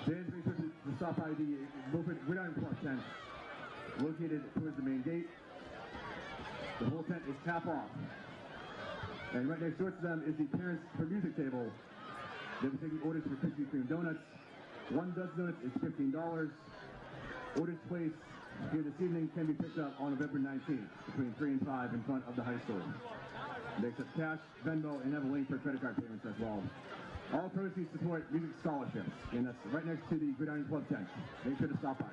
Fans make sure to stop by the Milford Gridiron Club tent, located towards the main gate. The whole tent is cap off. And right next door to them is the Parents for Music table. They'll be taking orders for Krispy Kreme donuts. 1 dozen donuts is $15. Orders placed here this evening can be picked up on November 19th between 3 and 5 in front of the high school. They accept cash, Venmo, and have a link for credit card payments as well. All proceeds support music scholarships, and that's right next to the Gridiron Club tent. Make sure to stop by.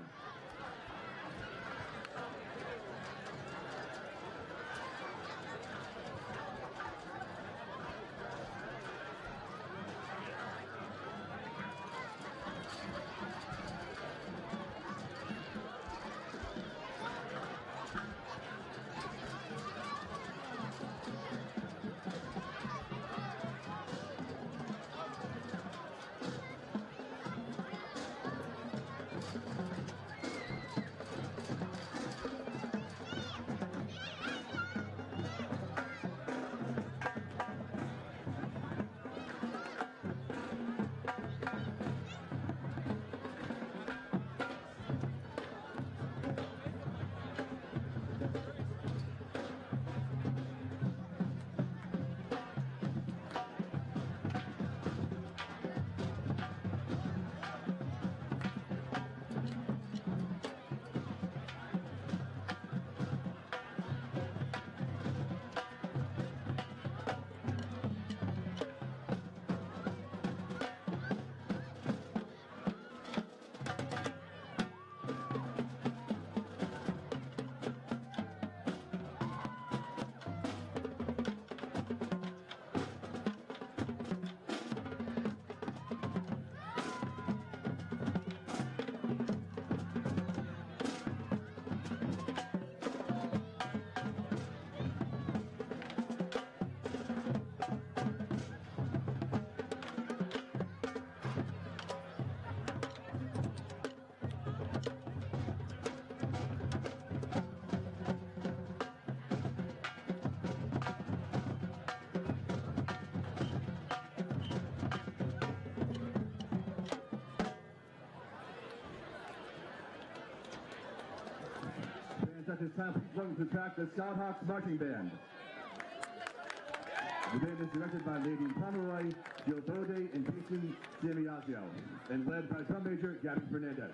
At this time, please welcome to the track the Scout Hawks Marching Band. The band is directed by Lady Pomeroy, Jill Bode, and Casey D'Amiazio, and led by drum major Gabby Fernandez.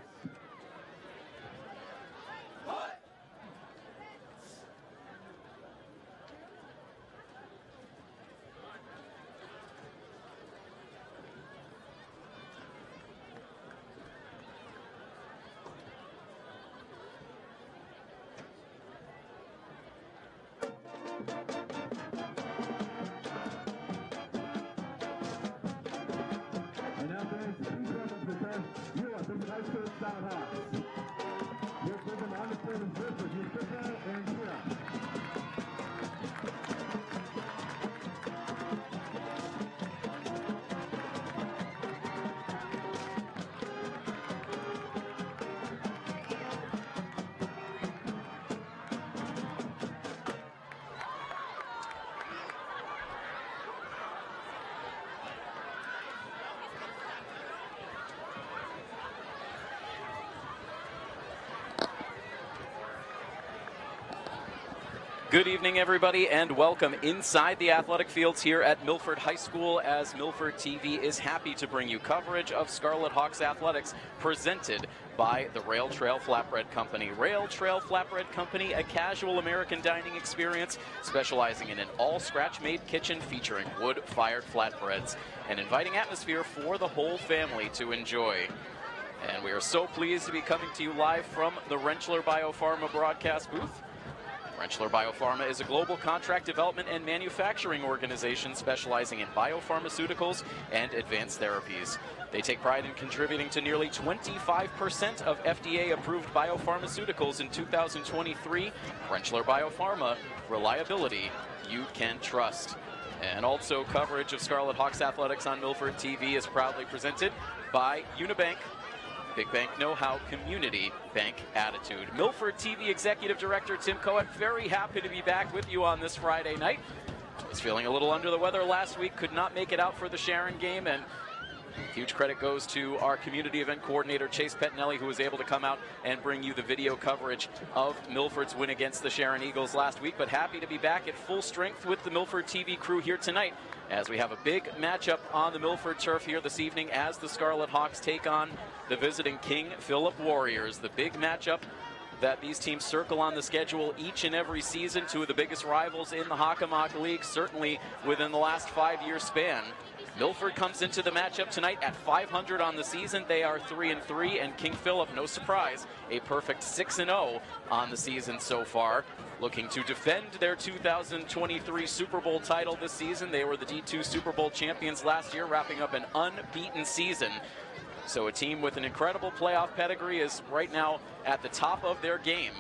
Good evening, everybody, and welcome inside the athletic fields here at Milford High School, as Milford TV is happy to bring you coverage of Scarlet Hawks athletics presented by the Rail Trail Flatbread Company. Rail Trail Flatbread Company, a casual American dining experience specializing in an all-scratch-made kitchen featuring wood-fired flatbreads, an inviting atmosphere for the whole family to enjoy. And we are so pleased to be coming to you live from the Rentschler Biopharma broadcast booth. Rentschler Biopharma is a global contract development and manufacturing organization specializing in biopharmaceuticals and advanced therapies. They take pride in contributing to nearly 25% of FDA-approved biopharmaceuticals in 2023. Rentschler Biopharma, reliability you can trust. And also coverage of Scarlet Hawks athletics on Milford TV is proudly presented by Unibank. Big bank know-how, community bank attitude. Milford TV Executive Director Tim Coet, very happy to be back with you on this Friday night. Was feeling a little under the weather last week, could not make it out for the Sharon game, and Huge credit goes to our community event coordinator, Chase Pettinelli, who was able to come out and bring you the video coverage of Milford's win against the Sharon Eagles last week. But happy to be back at full strength with the Milford TV crew here tonight, as we have a big matchup on the Milford turf here this evening as the Scarlet Hawks take on the visiting King Philip Warriors. The big matchup that these teams circle on the schedule each and every season, two of the biggest rivals in the Hockomock League, certainly within the last 5-year span. Milford comes into the matchup tonight at 500 on the season. They are 3-3, and King Philip, no surprise, a perfect 6-0 on the season so far. Looking to defend their 2023 Super Bowl title this season. They were the D2 Super Bowl champions last year, wrapping up an unbeaten season. So a team with an incredible playoff pedigree is right now at the top of their game.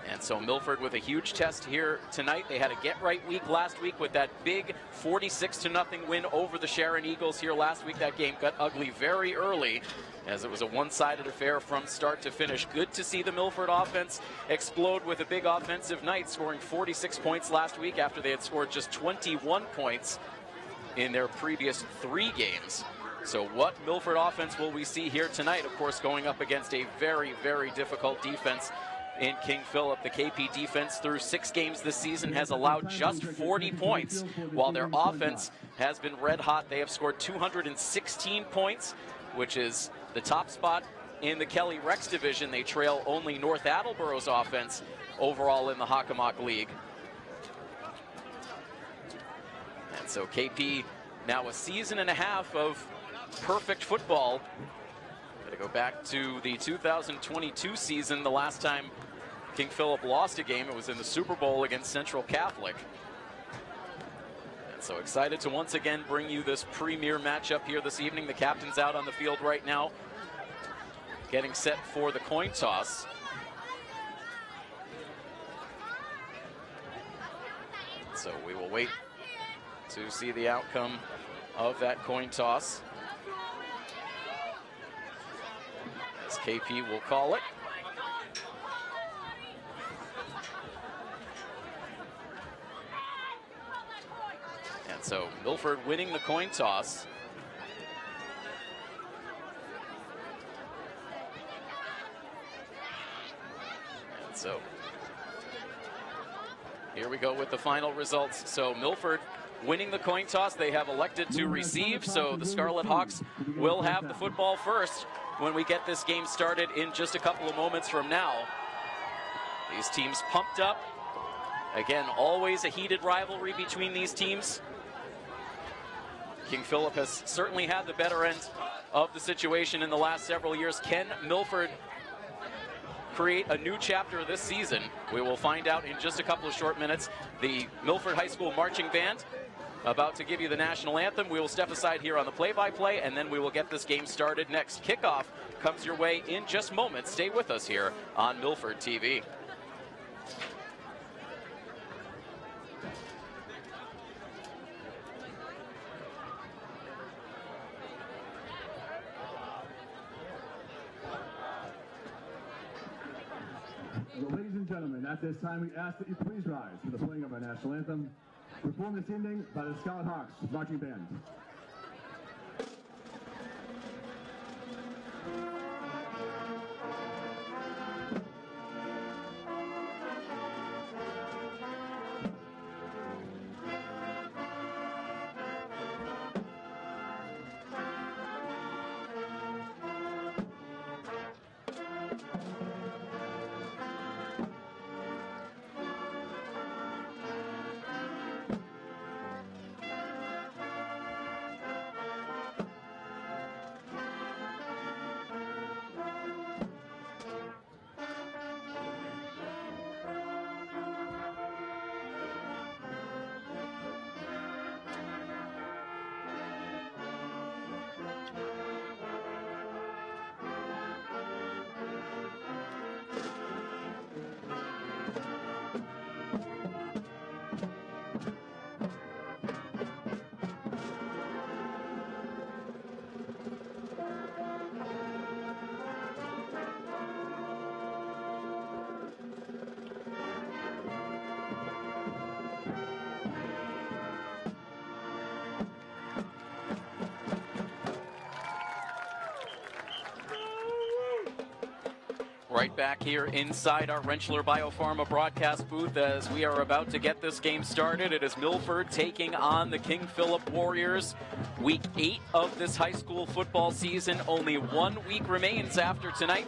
And so Milford with a huge test here tonight. They had a get-right week last week with that big 46-0 win over the Sharon Eagles here last week. That game got ugly very early, as it was a one-sided affair from start to finish. Good to see the Milford offense explode with a big offensive night, scoring 46 points last week after they had scored just 21 points in their previous 3 games. So what Milford offense will we see here tonight? Of course, going up against a very, very difficult defense in King Philip. The KP defense through 6 games this season has allowed just 40 points, while their offense has been red hot. They have scored 216 points, which is the top spot in the Kelly Rex division. They trail only North Attleboro's offense overall in the Hockomock League. And so KP now a season and a half of perfect football. Gotta go back to the 2022 season, the last time King Philip lost a game. It was in the Super Bowl against Central Catholic. And so excited to once again bring you this premier matchup here this evening. The captain's out on the field right now, getting set for the coin toss. So we will wait to see the outcome of that coin toss, as KP will call it. And so Milford winning the coin toss. And so here we go with the final results. So Milford winning the coin toss. They have elected to receive, so the Scarlet Hawks will have the football first when we get this game started in just a couple of moments from now. These teams pumped up. Again, always a heated rivalry between these teams. King Philip has certainly had the better end of the situation in the last several years. Can Milford create a new chapter this season? We will find out in just a couple of short minutes. The Milford High School Marching Band about to give you the national anthem. We will step aside here on the play-by-play, and then we will get this game started next. Kickoff comes your way in just moments. Stay with us here on Milford TV. So, ladies and gentlemen, at this time we ask that you please rise for the playing of our national anthem, performed this evening by the Scarlet Hawks Marching Band. Right back here inside our Rentschler Biopharma broadcast booth as we are about to get this game started. It is Milford taking on the King Philip Warriors. Week 8 of this high school football season. Only 1 week remains after tonight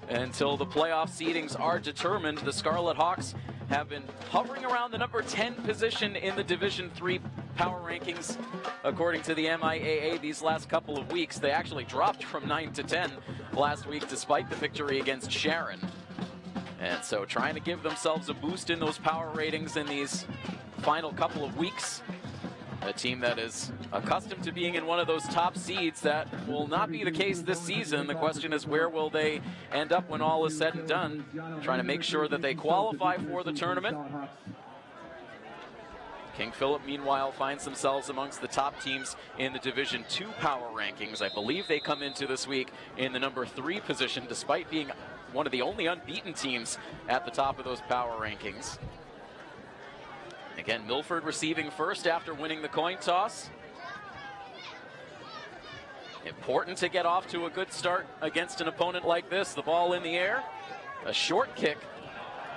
until the playoff seedings are determined. The Scarlet Hawks have been hovering around the number 10 position in the Division III power rankings. According to the MIAA, these last couple of weeks, they actually dropped from 9 to 10 last week despite the victory against Sharon. And so trying to give themselves a boost in those power ratings in these final couple of weeks. A team that is accustomed to being in one of those top seeds. That will not be the case this season. The question is, where will they end up when all is said and done? Trying to make sure that they qualify for the tournament. King Philip, meanwhile, finds themselves amongst the top teams in the Division II power rankings. I believe they come into this week in the number 3 position, despite being one of the only unbeaten teams at the top of those power rankings. Again, Milford receiving first after winning the coin toss. Important to get off to a good start against an opponent like this. The ball in the air, a short kick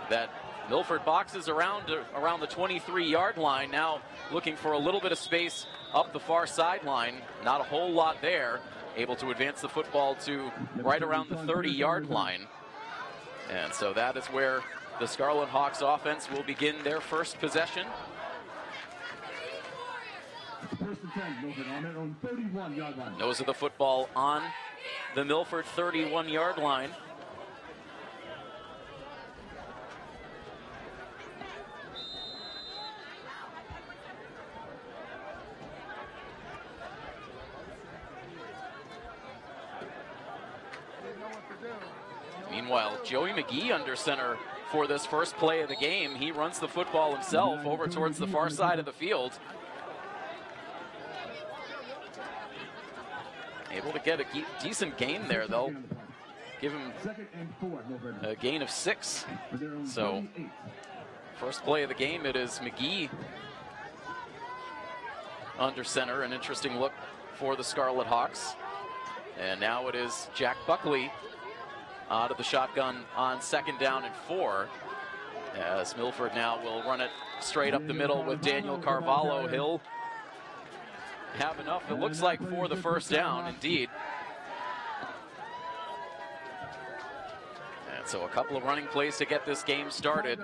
that Milford boxes around the 23-yard line. Now looking for a little bit of space up the far sideline. Not a whole lot there. Able to advance the football to right around the 30-yard line. And so that is where the Scarlet Hawks offense will begin their first possession. First and 10, Milford on their own 31-yard line. Nose of the football on the Milford 31-yard line. Meanwhile, Joey McGee under center for this first play of the game. He runs the football himself over towards the far side of the field. Able to get a decent gain there, though. Give him a gain of 6. So, first play of the game, it is McGee under center. An interesting look for the Scarlet Hawks. And now it is Jack Buckley out of the shotgun on second down and 4. As Milford now will run it straight up the middle with Daniel Carvalho. He'll have enough, it looks like, for the first down, indeed. And so a couple of running plays to get this game started.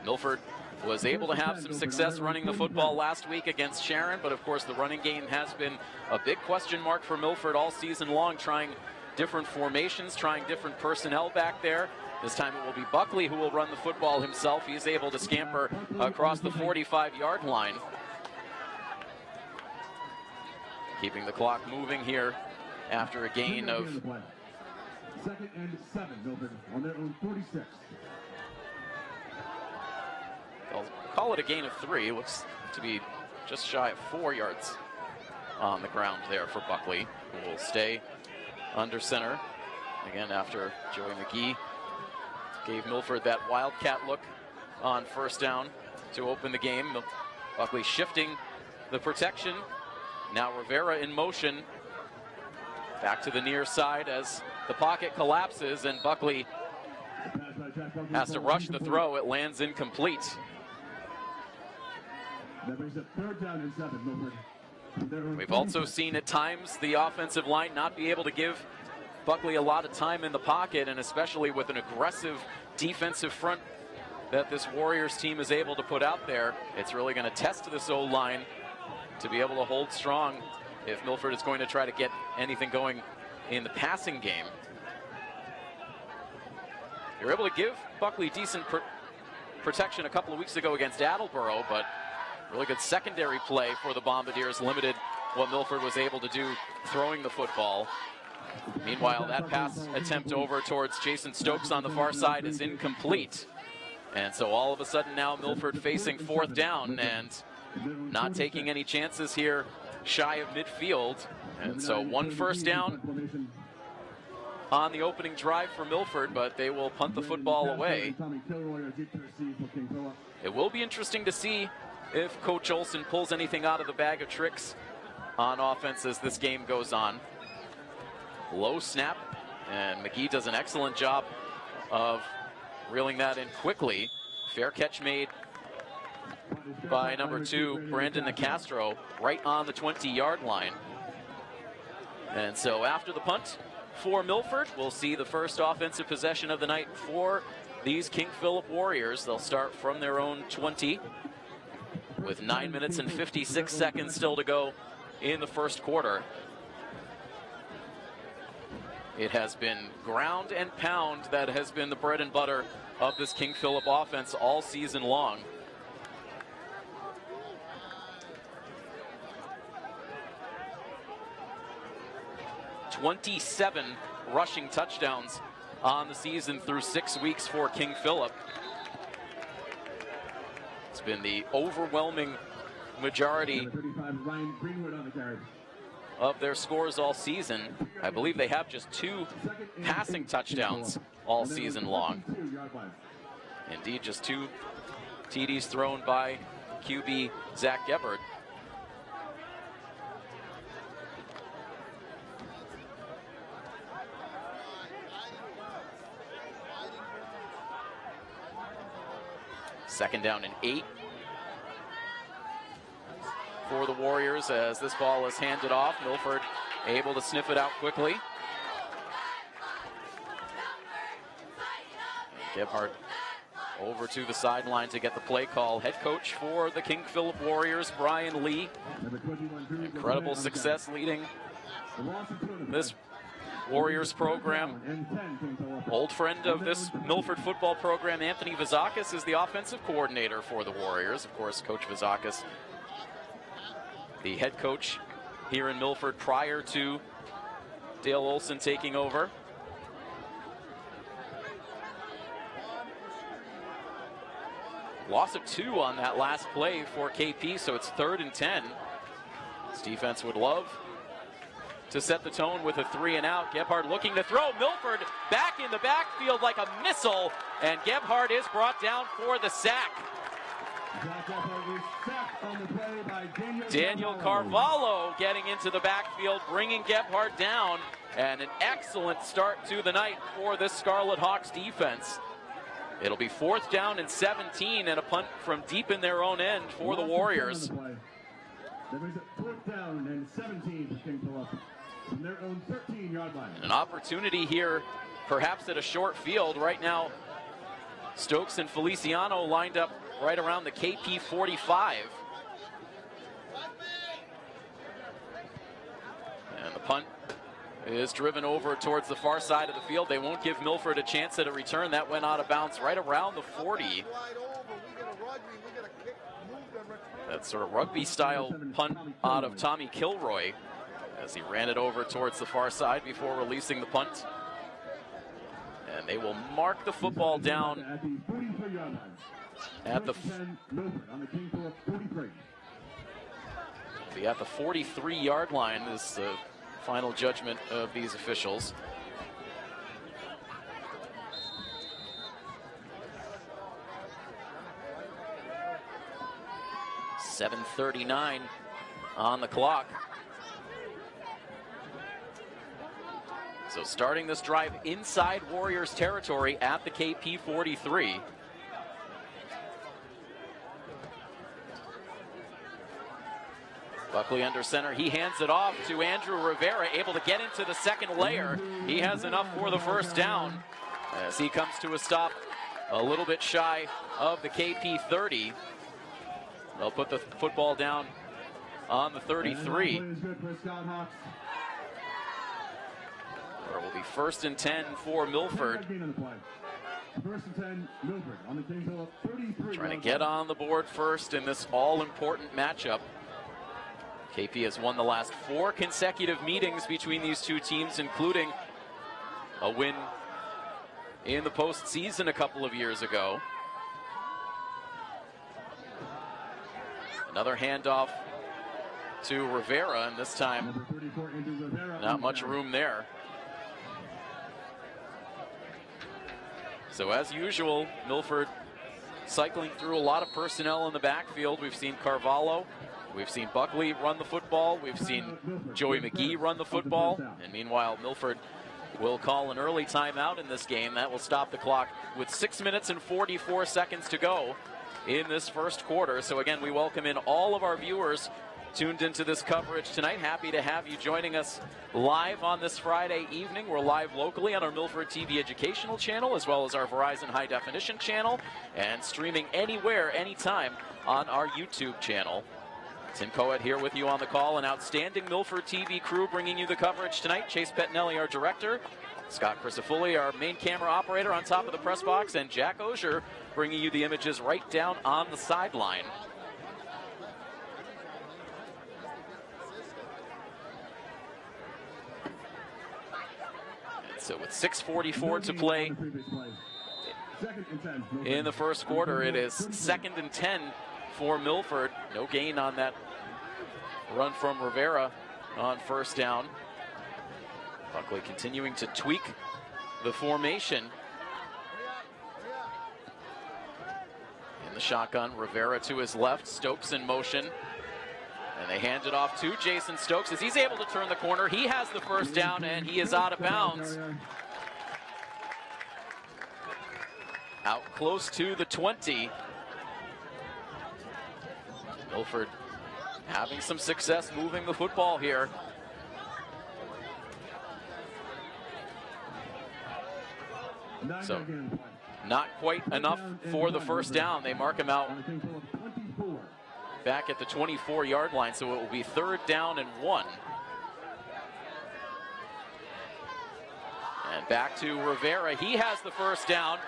Milford was able to have some success running the football last week against Sharon, but of course the running game has been a big question mark for Milford all season long, trying different formations, trying different personnel back there. This time it will be Buckley who will run the football himself. He's able to scamper across the 45-yard line. Keeping the clock moving here after a gain of... Second and 7, Milford on their own 46. I'll call it a gain of 3. Looks to be just shy of 4 yards on the ground there for Buckley, who will stay under center. Again, after Joey McGee gave Milford that wildcat look on first down to open the game. Buckley shifting the protection. Now Rivera in motion. Back to the near side as the pocket collapses and Buckley has to rush the throw. It lands incomplete. That brings up third down and 7, Milford. We've also seen at times the offensive line not be able to give Buckley a lot of time in the pocket, and especially with an aggressive defensive front that this Warriors team is able to put out there. It's really going to test this O-line to be able to hold strong if Milford is going to try to get anything going in the passing game. You're able to give Buckley decent protection a couple of weeks ago against Attleboro, but really good secondary play for the Bombardiers limited what Milford was able to do throwing the football. Meanwhile, that pass attempt over towards Jason Stokes on the far side is incomplete. And so all of a sudden now Milford facing fourth down and not taking any chances here shy of midfield. And so one first down on the opening drive for Milford, but they will punt the football away. It will be interesting to see if Coach Olson pulls anything out of the bag of tricks on offense as this game goes on. Low snap And McGee does an excellent job of reeling that in quickly. Fair catch made by number 2, Brandon Nicastro, right on the 20-yard line. And so after the punt for Milford, we'll see the first offensive possession of the night for these King Philip Warriors. They'll start from their own 20 with 9 minutes and 56 seconds still to go in the first quarter. It has been ground and pound that has been the bread and butter of this King Philip offense all season long. "27 rushing touchdowns on the season through 6 weeks for King Philip. It's been the overwhelming majority of their scores all season. I believe they have just 2 passing touchdowns all season long. Indeed, just 2 TDs thrown by QB Zach Gebhardt. Second down and 8 for the Warriors as this ball is handed off. Milford able to sniff it out quickly. And Gebhardt over to the sideline to get the play call. Head coach for the King Philip Warriors, Brian Lee. Incredible success leading this Warriors program. Old friend of this Milford football program, Anthony Vizakis, is the offensive coordinator for the Warriors. Of course, Coach Vizakis, the head coach here in Milford prior to Dale Olson taking over. Loss of 2 on that last play for KP, so it's 3rd and 10. This defense would love to set the tone with a 3-and-out. Gebhardt looking to throw. Milford back in the backfield like a missile, and Gebhardt is brought down for the sack. Daniel Carvalho getting into the backfield, bringing Gebhardt down, and an excellent start to the night for this Scarlet Hawks defense. It'll be 4th down and 17 and a punt from deep in their own end for the Warriors. That brings it 4th down and 17 for King Philip from their own 13-yard line. An opportunity here, perhaps at a short field. Right now, Stokes and Feliciano lined up right around the KP 45. And the punt is driven over towards the far side of the field. They won't give Milford a chance at a return. That went out of bounds right around the 40. That sort of rugby-style punt out of Tommy Kilroy as he ran it over towards the far side before releasing the punt. And they will mark the football down at the 43-yard line is the final judgment of these officials. .7:39 on the clock. So starting this drive inside Warriors territory at the KP 43. Buckley under center. He hands it off to Andrew Rivera, able to get into the second layer. He has enough for the first down as he comes to a stop a little bit shy of the KP 30. They'll put the football down on the 33. Where it will be 1st and 10 for Milford. Trying to get on the board first in this all-important matchup. KP has won the last 4 consecutive meetings between these two teams, including a win in the postseason a couple of years ago. Another handoff to Rivera, and this time not much room there. So as usual, Milford cycling through a lot of personnel in the backfield. We've seen Carvalho, we've seen Buckley run the football, we've seen Joey McGee run the football, and meanwhile Milford will call an early timeout in this game. That will stop the clock with 6 minutes and 44 seconds to go in this first quarter. So again, we welcome in all of our viewers tuned into this coverage tonight. Happy to have you joining us live on this Friday evening. We're live locally on our Milford TV educational channel, as well as our Verizon high definition channel, and streaming anywhere, anytime on our YouTube channel. Tim Coet here with you on the call. An outstanding Milford TV crew bringing you the coverage tonight. Chase Pettinelli, our director. Scott Crisafulli, our main camera operator on top of the press box. And Jack Osier bringing you the images right down on the sideline. And so with 6:44 to play in the first quarter, it is 2nd and 10 for Milford. No gain on that run from Rivera on first down. Buckley continuing to tweak the formation. In the shotgun, Rivera to his left, Stokes in motion. And they hand it off to Jason Stokes as he's able to turn the corner. He has the first down and he is out of bounds. Out close to the 20. Milford having some success moving the football here. So not quite enough for the first down. They mark him out back at the 24-yard line, so it will be 3rd down and 1. And back to Rivera. He has the first down,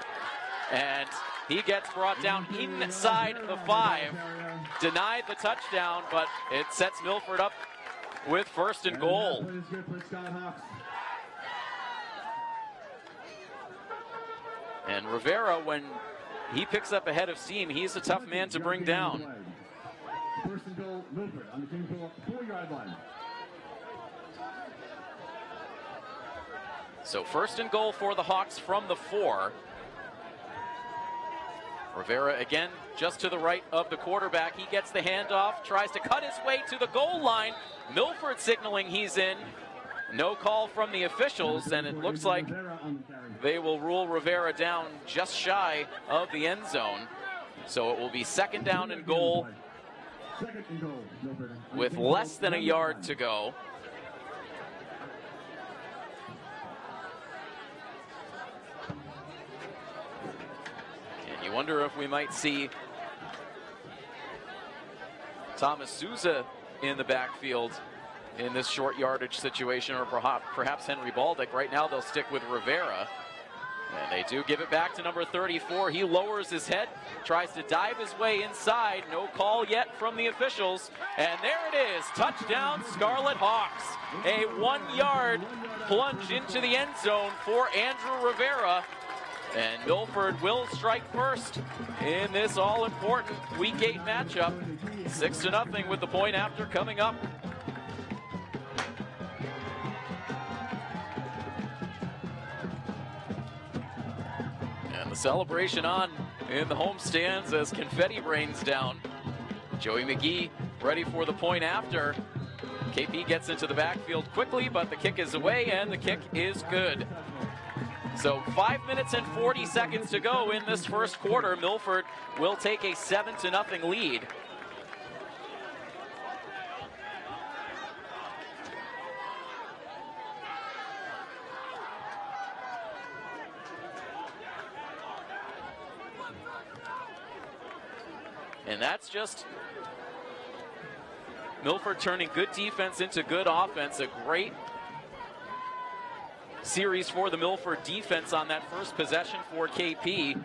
and he gets brought down inside the 5. Denied the touchdown, but it sets Milford up with 1st and goal. And Rivera, when he picks up a head of steam, he's a tough man to bring down. 1st and goal, Milford on the 4-yard line. So 1st and goal for the Hawks from the 4. Rivera again just to the right of the quarterback. He gets the handoff, tries to cut his way to the goal line. Milford signaling he's in. No call from the officials, and it looks like they will rule Rivera down just shy of the end zone. So it will be 2nd down and goal with less than a yard to go. And you wonder if we might see Thomas Souza in the backfield in this short yardage situation, or perhaps Henry Baldick. Right now they'll stick with Rivera. And they do give it back to number 34. He lowers his head, tries to dive his way inside. No call yet from the officials. And there it is, touchdown Scarlet Hawks. A 1-yard plunge into the end zone for Andrew Rivera. And Milford will strike first in this all-important Week 8 matchup. 6-0 with the point after coming up. And the celebration on in the home stands as confetti rains down. Joey McGee ready for the point after. KP gets into the backfield quickly, but the kick is away, and the kick is good. So 5 minutes and 40 seconds to go in this first quarter. Milford will take a 7-0 lead. And that's just Milford turning good defense into good offense. A great series for the Milford defense on that first possession for KP.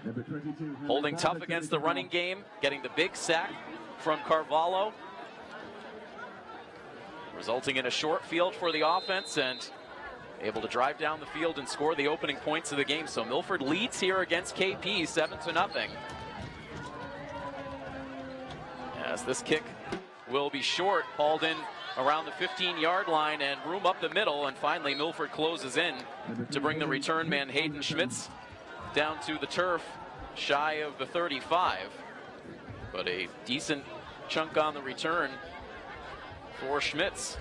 Holding tough against the running game, getting the big sack from Carvalho, resulting in a short field for the offense and able to drive down the field and score the opening points of the game. So Milford leads here against KP 7-0. As this kick will be short, hauled in around the 15-yard line and room up the middle, and finally Milford closes in to bring the return man Hayden Schmitz down to the turf shy of the 35. But a decent chunk on the return for Schmitz.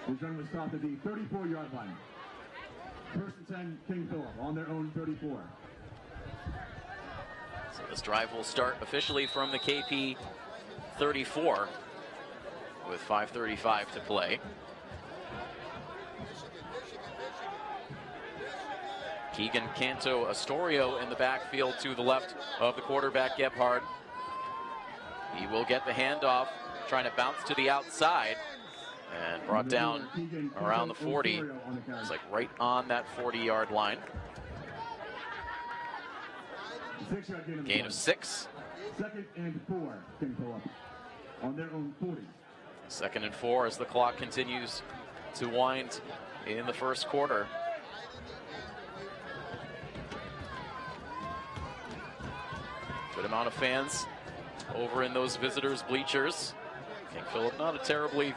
His run was stopped at the 34-yard line. First and 10, King Philip on their own 34. So this drive will start officially from the KP 34 with 5:35 to play. Keegan Canto Astorio in the backfield to the left of the quarterback Gebhard. He will get the handoff, trying to bounce to the outside, and brought down around the 40. It's like right on that 40-yard line. Gain of 6. 2nd and 4, King Philip on their own 40. 2nd and 4 as the clock continues to wind in the first quarter. Good amount of fans over in those visitors' bleachers. King Philip, not a terribly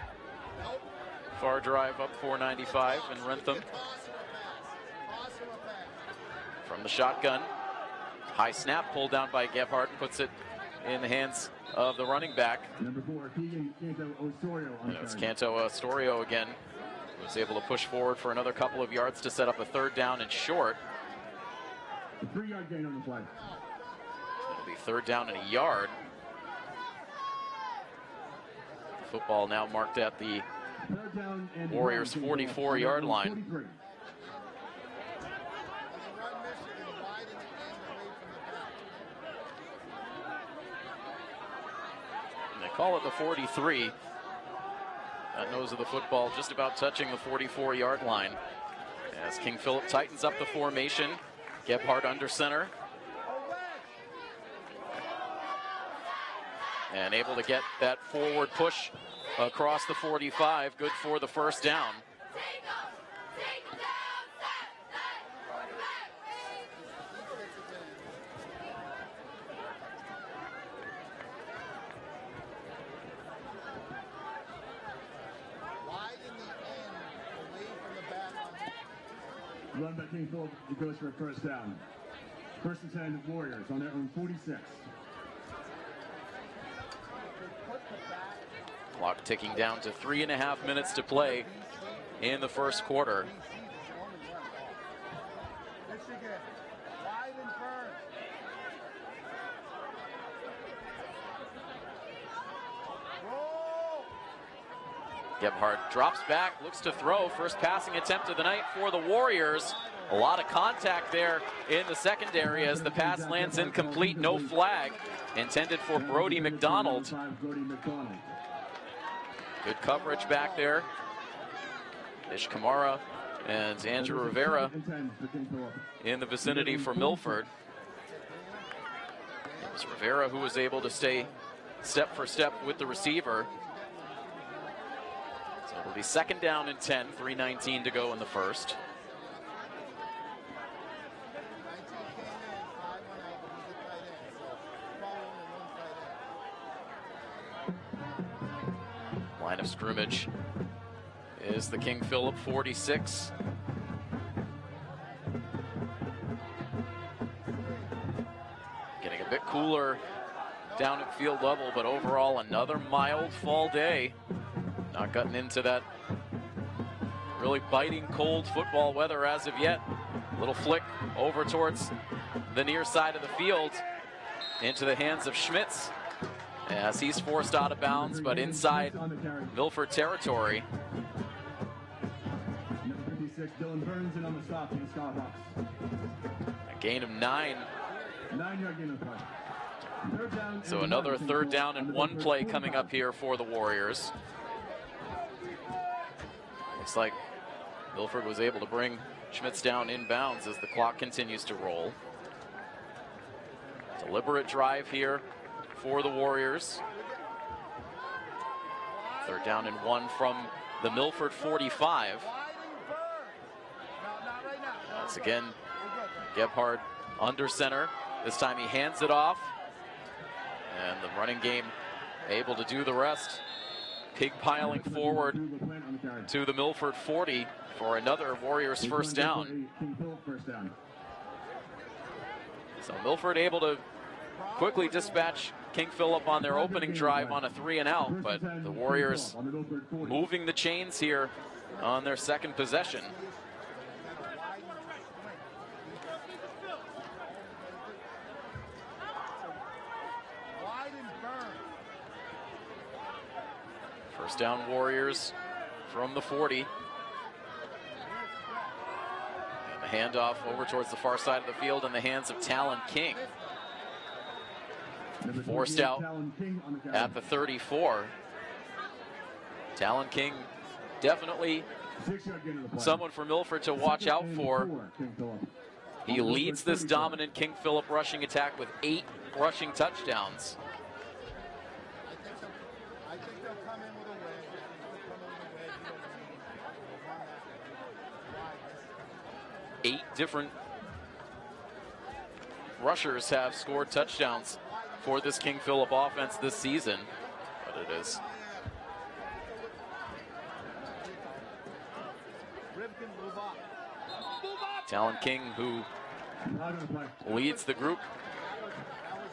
far drive up 495 in Rentham. From the shotgun, high snap pulled down by Gebhard, puts it in the hands of the running back. Number 4, Keegan Canto Osorio. It's Canto Astorio again, who was able to push forward for another couple of yards to set up a 3rd down and short. A 3-yard gain on the play. It'll be 3rd down and a yard. Football now marked at the Warriors' 44-yard line. 43. And they call it the 43. That nose of the football just about touching the 44-yard line. As King Philip tightens up the formation, Gebhard under center. And able to get that forward push across the 45. Good for the 1st down. Run by King Philip, it goes for a 1st down. 1st and 10, Warriors on their own 46. Clock ticking down to 3.5 minutes to play in the first quarter. Gebhard drops back, looks to throw. First passing attempt of the night for the Warriors. A lot of contact there in the secondary as the pass lands incomplete. No flag intended for Brody McDonald. Good coverage back there. Ish Kamara and Andrew Rivera in the vicinity for Milford. It was Rivera who was able to stay step for step with the receiver. So it'll be 2nd down and 10, 3:19 to go in the first. Line of scrimmage is the King Philip 46. Getting a bit cooler down at field level, but overall another mild fall day. Not gotten into that really biting cold football weather as of yet. Little flick over towards the near side of the field into the hands of Schmitz, as he's forced out of bounds, but inside Milford territory. Number 56, Dylan Burns, and on the stop, the Scarlet. A gain of 9. 9-yard gain on the play. 3rd down. So another 3rd down and 1 play coming up here for the Warriors. Looks like Milford was able to bring Schmitz down in bounds as the clock continues to roll. Deliberate drive here for the Warriors. 3rd down and 1 from the Milford 45. Once again, Gebhard under center. This time he hands it off. And the running game able to do the rest. Pig piling forward to the Milford 40 for another Warriors 1st down. So Milford able to quickly dispatch King Philip on their opening drive on a 3-and-out, but the Warriors moving the chains here on their second possession. First down Warriors from the 40. And the handoff over towards the far side of the field in the hands of Talon King. Forced out at the 34. Talon King, definitely someone for Milford to watch out for. He leads this dominant King Philip rushing attack with 8 rushing touchdowns. 8 different rushers have scored touchdowns for this King Philip offense this season, but it is Talon King who leads the group,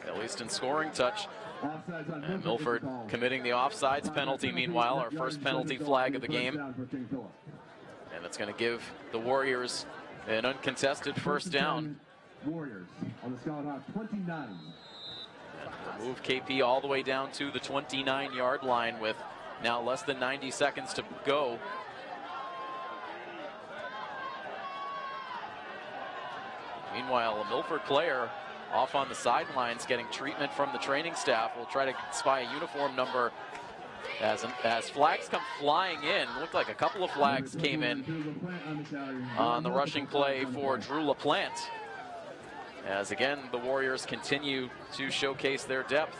at least in scoring touch. And Milford committing the offsides penalty, meanwhile, our first penalty flag of the game. And it's going to give the Warriors an uncontested first down. Warriors on the Scarlet Hawk 29. And move KP all the way down to the 29-yard line with now less than 90 seconds to go. Meanwhile, a Milford player off on the sidelines getting treatment from the training staff. Will try to spy a uniform number as flags come flying in. Looked like a couple of flags came in on the rushing play for Drew LaPlante. As again, the Warriors continue to showcase their depth.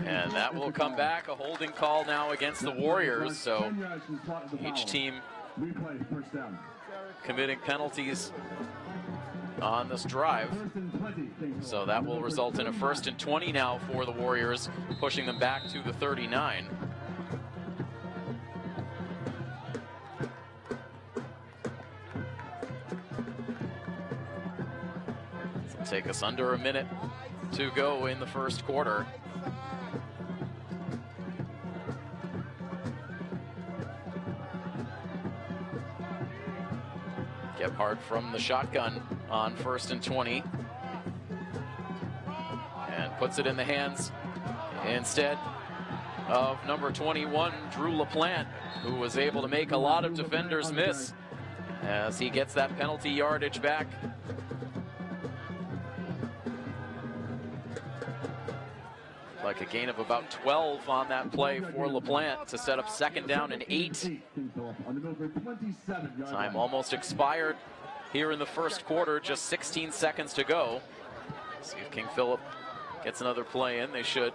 And that will come back, a holding call now against the Warriors. So each team committing penalties on this drive. So that will result in a 1st and 20 now for the Warriors, pushing them back to the 39. It'll take us under a minute to go in the first quarter. Gebhardt from the shotgun on 1st and 20. And puts it in the hands instead of number 21, Drew LaPlante, who was able to make a lot of defenders miss as he gets that penalty yardage back. Like a gain of about 12 on that play for LaPlante to set up 2nd down and 8. Time almost expired here in the first quarter, just 16 seconds to go. See if King Philip gets another play in. They should.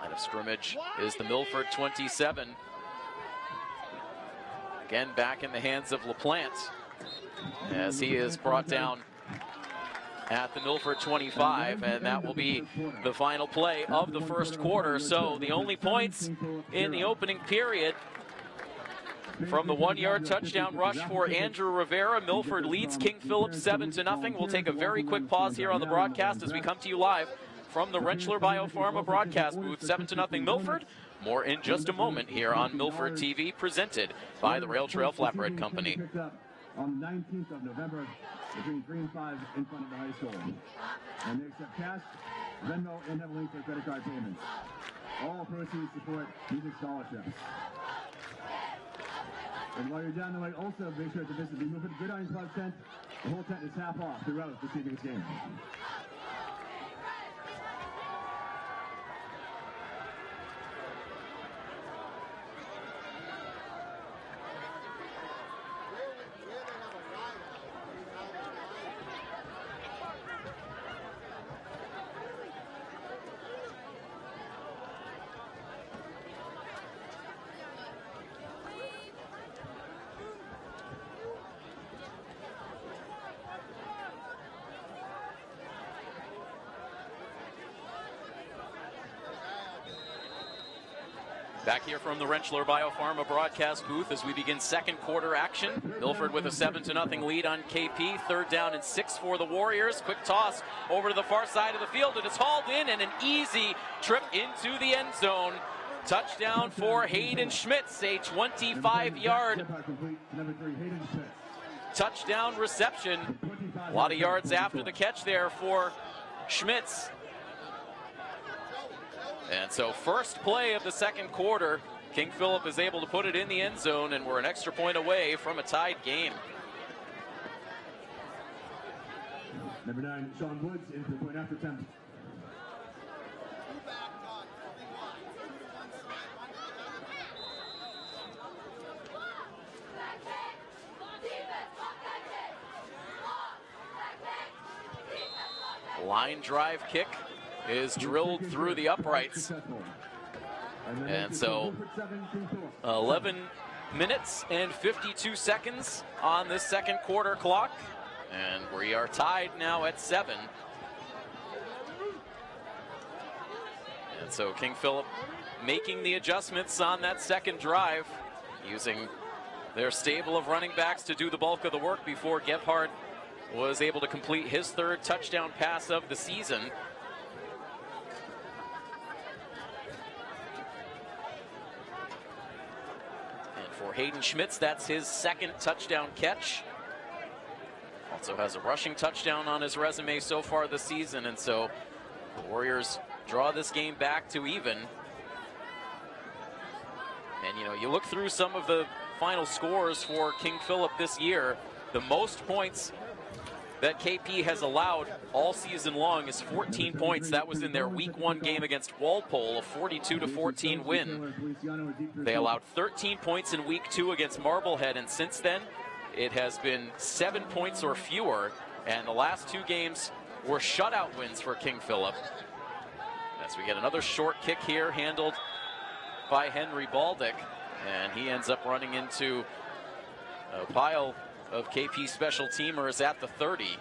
Line of scrimmage is the Milford 27. Again, back in the hands of LaPlante, as he is brought down at the Milford 25, and that will be the final play of the first quarter. So the only points in the opening period from the 1-yard touchdown rush for Andrew Rivera. Milford leads King Philip 7-0. We'll take a very quick pause here on the broadcast as we come to you live from the Rentschler Biopharma broadcast booth. 7-0 Milford. More in just a moment here on Milford TV, presented by the Rail Trail Flatbread Company. On the 19th of November, between 3 and 5 in front of the high school. And they accept cash, Venmo, and have a link for credit card payments. All proceeds support music scholarships. And while you're down the way, also make sure to visit the Milford Gridiron Club tent. The whole tent is half off throughout this evening's game. Back here from the Rentschler Biopharma broadcast booth as we begin second quarter action. Milford with a 7-0 lead on KP. 3rd down and 6 for the Warriors. Quick toss over to the far side of the field. It is hauled in and an easy trip into the end zone. Touchdown for Hayden Schmitz, a 25-yard touchdown reception. A lot of yards after the catch there for Schmitz. And so first play of the second quarter, King Philip is able to put it in the end zone, and we're an extra point away from a tied game. Number 9, Sean Woods, in for the point after attempt. Line drive kick is drilled through the uprights. And so 11 minutes and 52 seconds on this second quarter clock. And we are tied now at 7. And so King Philip making the adjustments on that second drive, using their stable of running backs to do the bulk of the work before Gebhardt was able to complete his 3rd touchdown pass of the season. For Hayden Schmitz, that's his 2nd touchdown catch. Also has a rushing touchdown on his resume so far this season, and so the Warriors draw this game back to even. And, you know, you look through some of the final scores for King Philip this year, the most points that KP has allowed all season long is 14 points. That was in their Week 1 game against Walpole, a 42-14 win. They allowed 13 points in Week 2 against Marblehead, and since then, it has been 7 points or fewer, and the last 2 games were shutout wins for King Philip. As we get another short kick here, handled by Henry Baldick, and he ends up running into a pile of KP special teamers at the 30.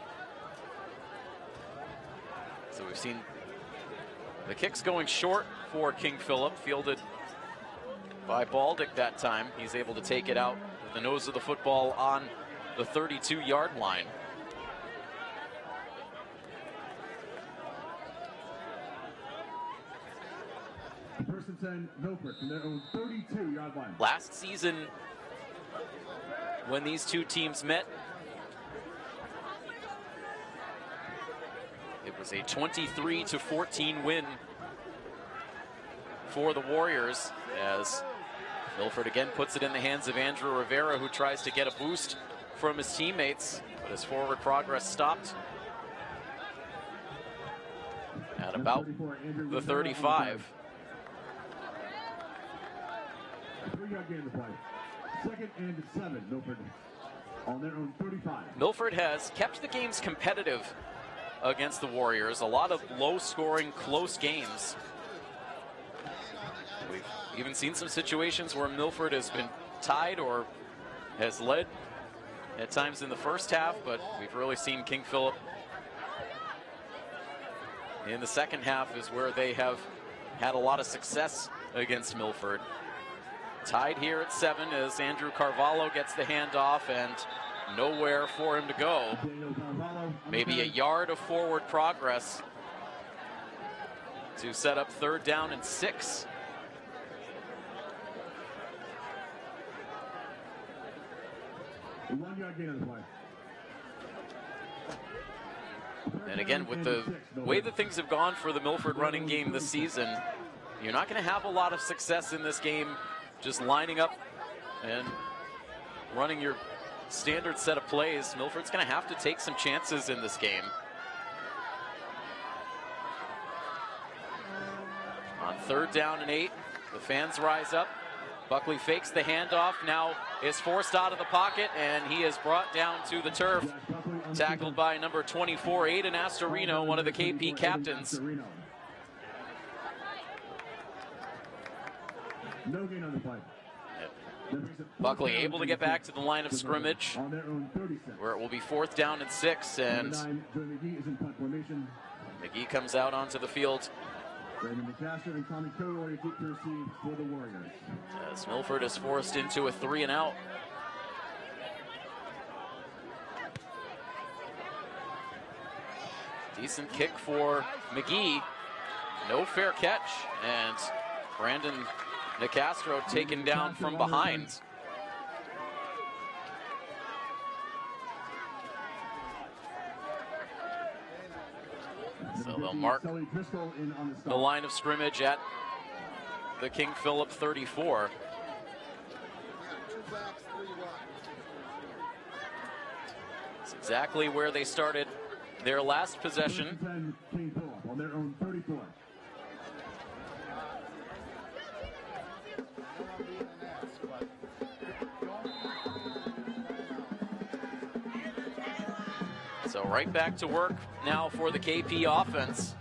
So we've seen the kicks going short for King Philip, fielded by Baldick that time. He's able to take it out with the nose of the football on the 32-yard line. First and 10, Milford from their own 32-yard line. Last season, when these two teams met, it was a 23-14 win for the Warriors, as Milford again puts it in the hands of Andrew Rivera, who tries to get a boost from his teammates, but his forward progress stopped at about the 35. 3-yard gain to play. 2nd and 7, Milford on their own 35. Milford has kept the games competitive against the Warriors. A lot of low-scoring, close games. We've even seen some situations where Milford has been tied or has led at times in the first half, but we've really seen King Philip in the second half is where they have had a lot of success against Milford. Tied here at 7 as Andrew Carvalho gets the handoff and nowhere for him to go. Maybe a yard of forward progress to set up 3rd down and 6. A 1-yard gain on the play. And again, with the way that things have gone for the Milford running game this season, you're not going to have a lot of success in this game just lining up and running your standard set of plays. Milford's going to have to take some chances in this game. On 3rd down and 8, the fans rise up. Buckley fakes the handoff, now is forced out of the pocket, and he is brought down to the turf. Tackled by number 24, Aiden Astorino, one of the KP captains. No gain on the play. Buckley able to get back to the line of scrimmage, where it will be 4th down and 6, and McGee comes out onto the field Brandon McCaster and Tommy Kilroy take to receive for the Warriors. As Milford is forced into a 3-and-out. Decent kick for McGee. No fair catch, and Brandon Nicastro taken down from behind. So they'll mark the line of scrimmage at the King Philip 34. It's exactly where they started their last possession. King Philip on their own 34. So right back to work now for the KP offense.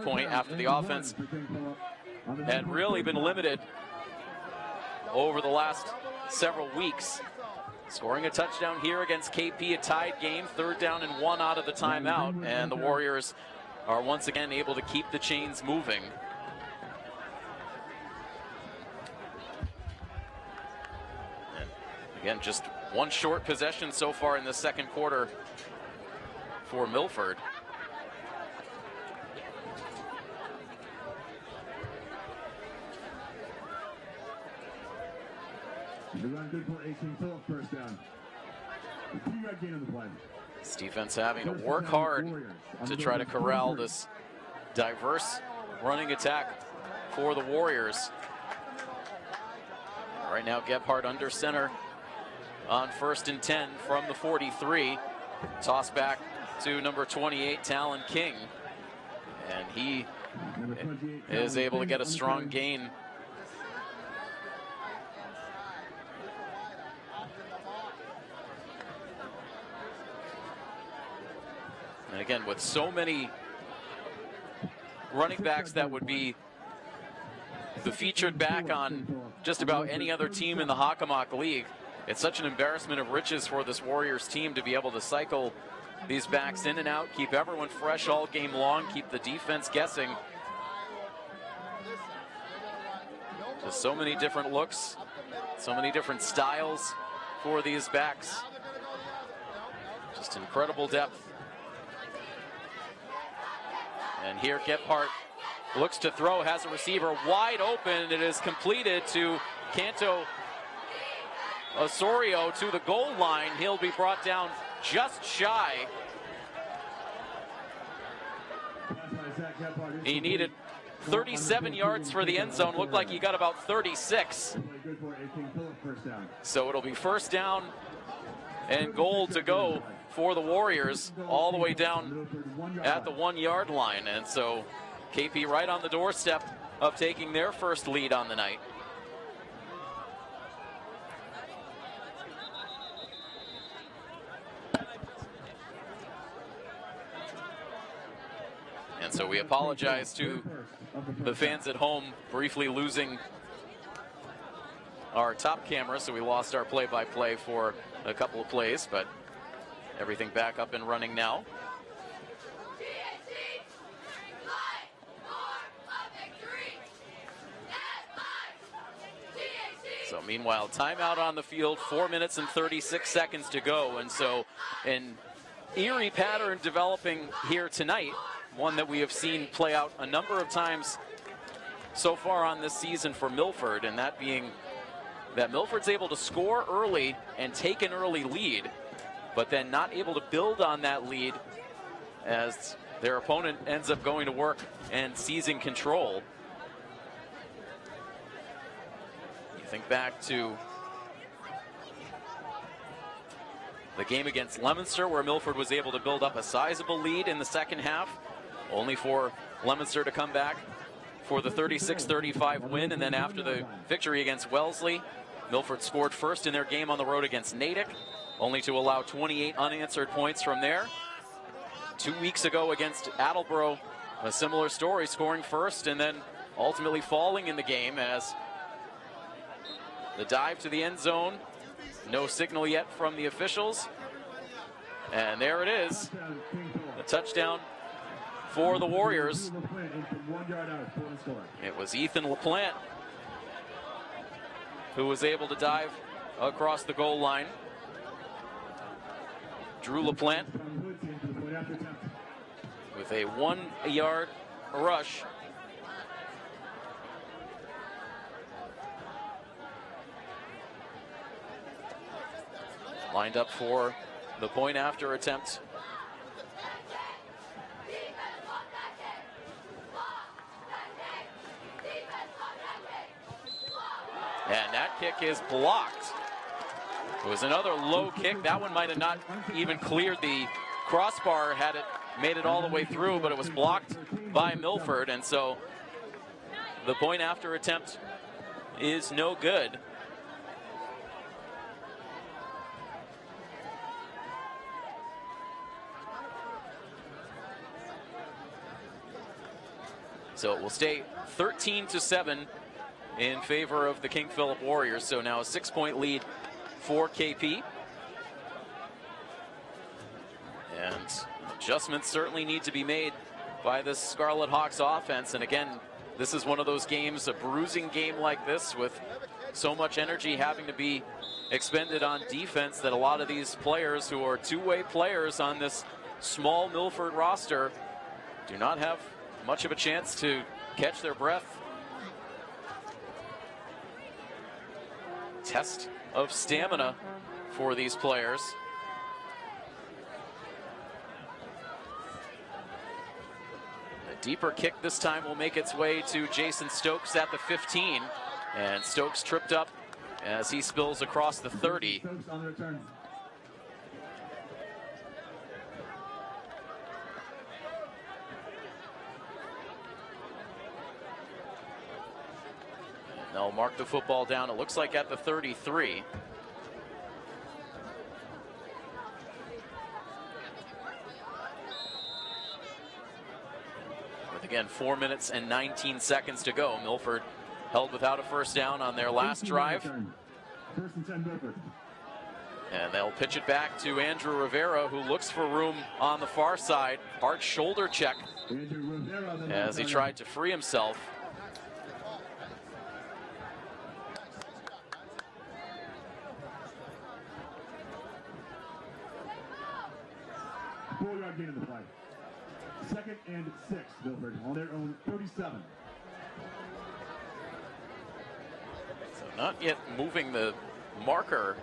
point after the offense had really been limited over the last several weeks. Scoring a touchdown here against KP, a tied game, 3rd down and 1 out of the timeout, and the Warriors are once again able to keep the chains moving. And again, just one short possession so far in the second quarter for Milford. The run good for 18 Phillips, first down. 3-yard gain on the play. This defense having to work hard to try to corral this diverse running attack for the Warriors. Right now, Gebhardt under center on 1st and 10 from the 43. Toss back to number 28, Talon King. And he is able to get a strong gain. And again, with so many running backs that would be the featured back on just about any other team in the Hockomock League, it's such an embarrassment of riches for this Warriors team to be able to cycle these backs in and out, keep everyone fresh all game long, keep the defense guessing. Just so many different looks, so many different styles for these backs. Just incredible depth. And here Gebhardt looks to throw, has a receiver wide open. It is completed to Canto Osorio to the goal line. He'll be brought down just shy. He needed 37 yards for the end zone. Looked like he got about 36. So it'll be 1st down and goal to go for the Warriors all the way down at the 1-yard line. And so KP right on the doorstep of taking their first lead on the night. And so we apologize to the fans at home, briefly losing our top camera, so we lost our play-by-play for a couple of plays, but everything back up and running now. So meanwhile, timeout on the field, 4 minutes and 36 seconds to go. And so an eerie pattern developing here tonight, one that we have seen play out a number of times so far on this season for Milford, and that being that Milford's able to score early and take an early lead, but then not able to build on that lead as their opponent ends up going to work and seizing control. You think back to the game against Leominster, where Milford was able to build up a sizable lead in the second half, only for Leominster to come back for the 36-35 win. And then after the victory against Wellesley, Milford scored first in their game on the road against Natick, only to allow 28 unanswered points from there. 2 weeks ago against Attleboro, a similar story, scoring first and then ultimately falling in the game as the dive to the end zone. No signal yet from the officials. And there it is, a touchdown for the Warriors. It was Ethan LaPlante who was able to dive across the goal line. Drew LaPlante with a 1-yard rush. Lined up for the point after attempt. And that kick is blocked. It was another low kick. That one might have not even cleared the crossbar had it made it all the way through, but it was blocked by Milford. And so the point after attempt is no good. So it will stay 13-7 in favor of the King Philip Warriors. So now a 6-point lead for KP. And adjustments certainly need to be made by this Scarlet Hawks offense. And again, this is one of those games, a bruising game like this, with so much energy having to be expended on defense, that a lot of these players who are two-way players on this small Milford roster do not have much of a chance to catch their breath. Test of stamina for these players. A deeper kick this time will make its way to Jason Stokes at the 15, and Stokes tripped up as he spills across the 30. Stokes on the return. They'll mark the football down, it looks like at the 33. With again 4 minutes and 19 seconds to go, Milford held without a first down on their last drive. First and 10 Milford. And they'll pitch it back to Andrew Rivera, who looks for room on the far side. Hard shoulder check as he tried to free himself. Four-yard gain in the play. 2nd and 6, Milford, on their own 37. So not yet moving the marker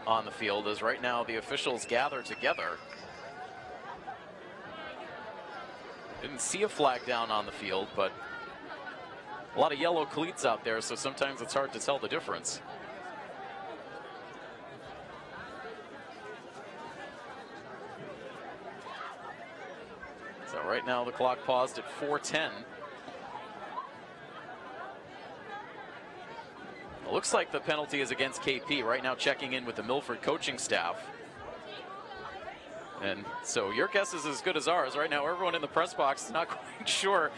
on the field, as right now the officials gather together. Didn't see a flag down on the field, but a lot of yellow cleats out there, so sometimes it's hard to tell the difference. So right now the clock paused at 4:10. It looks like the penalty is against KP. Right now checking in with the Milford coaching staff. And so your guess is as good as ours. Right now everyone in the press box is not quite sure.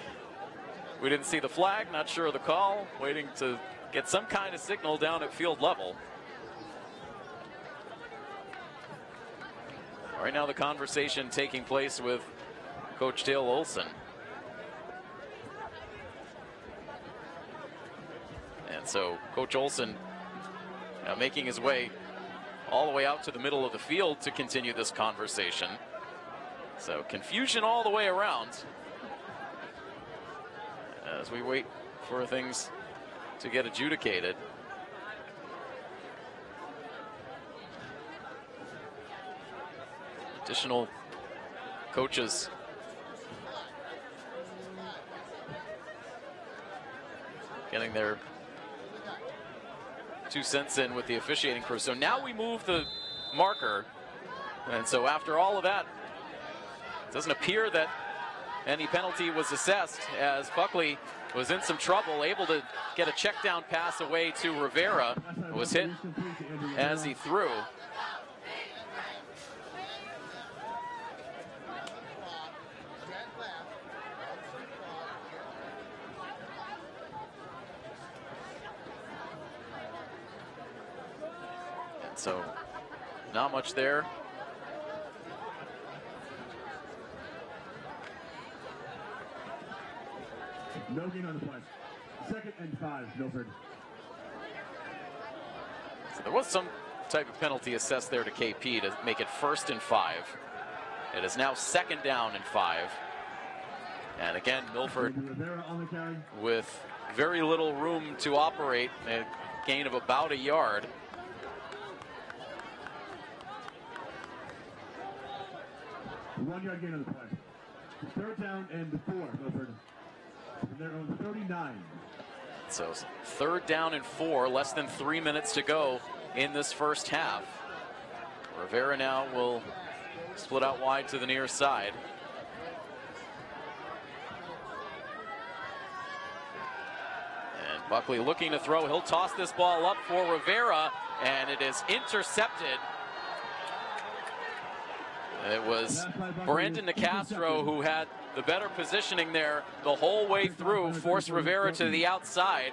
We didn't see the flag, not sure of the call, waiting to get some kind of signal down at field level. Right now the conversation taking place with Coach Dale Olson. And so Coach Olson making his way all the way out to the middle of the field to continue this conversation. So confusion all the way around as we wait for things to get adjudicated. Additional coaches getting their 2 cents in with the officiating crew. So now we move the marker, and so after all of that, it doesn't appear that any penalty was assessed, as Buckley was in some trouble, able to get a check down pass away to Rivera, who was hit as he threw. So not much there. No gain on the play. 2nd and 5, Milford. So there was some type of penalty assessed there to KP to make it 1st and 5. It is now 2nd down and 5. And again, Milford with very little room to operate, a gain of about a yard. One-yard gain on the play. 3rd down and 4, Milford. From their own 39. So 3rd down and 4, less than 3 minutes to go in this first half. Rivera now will split out wide to the near side. And Buckley looking to throw. He'll toss this ball up for Rivera, and it is intercepted. It was Brandon Nicastro who had the better positioning there the whole way through, forced Rivera to the outside.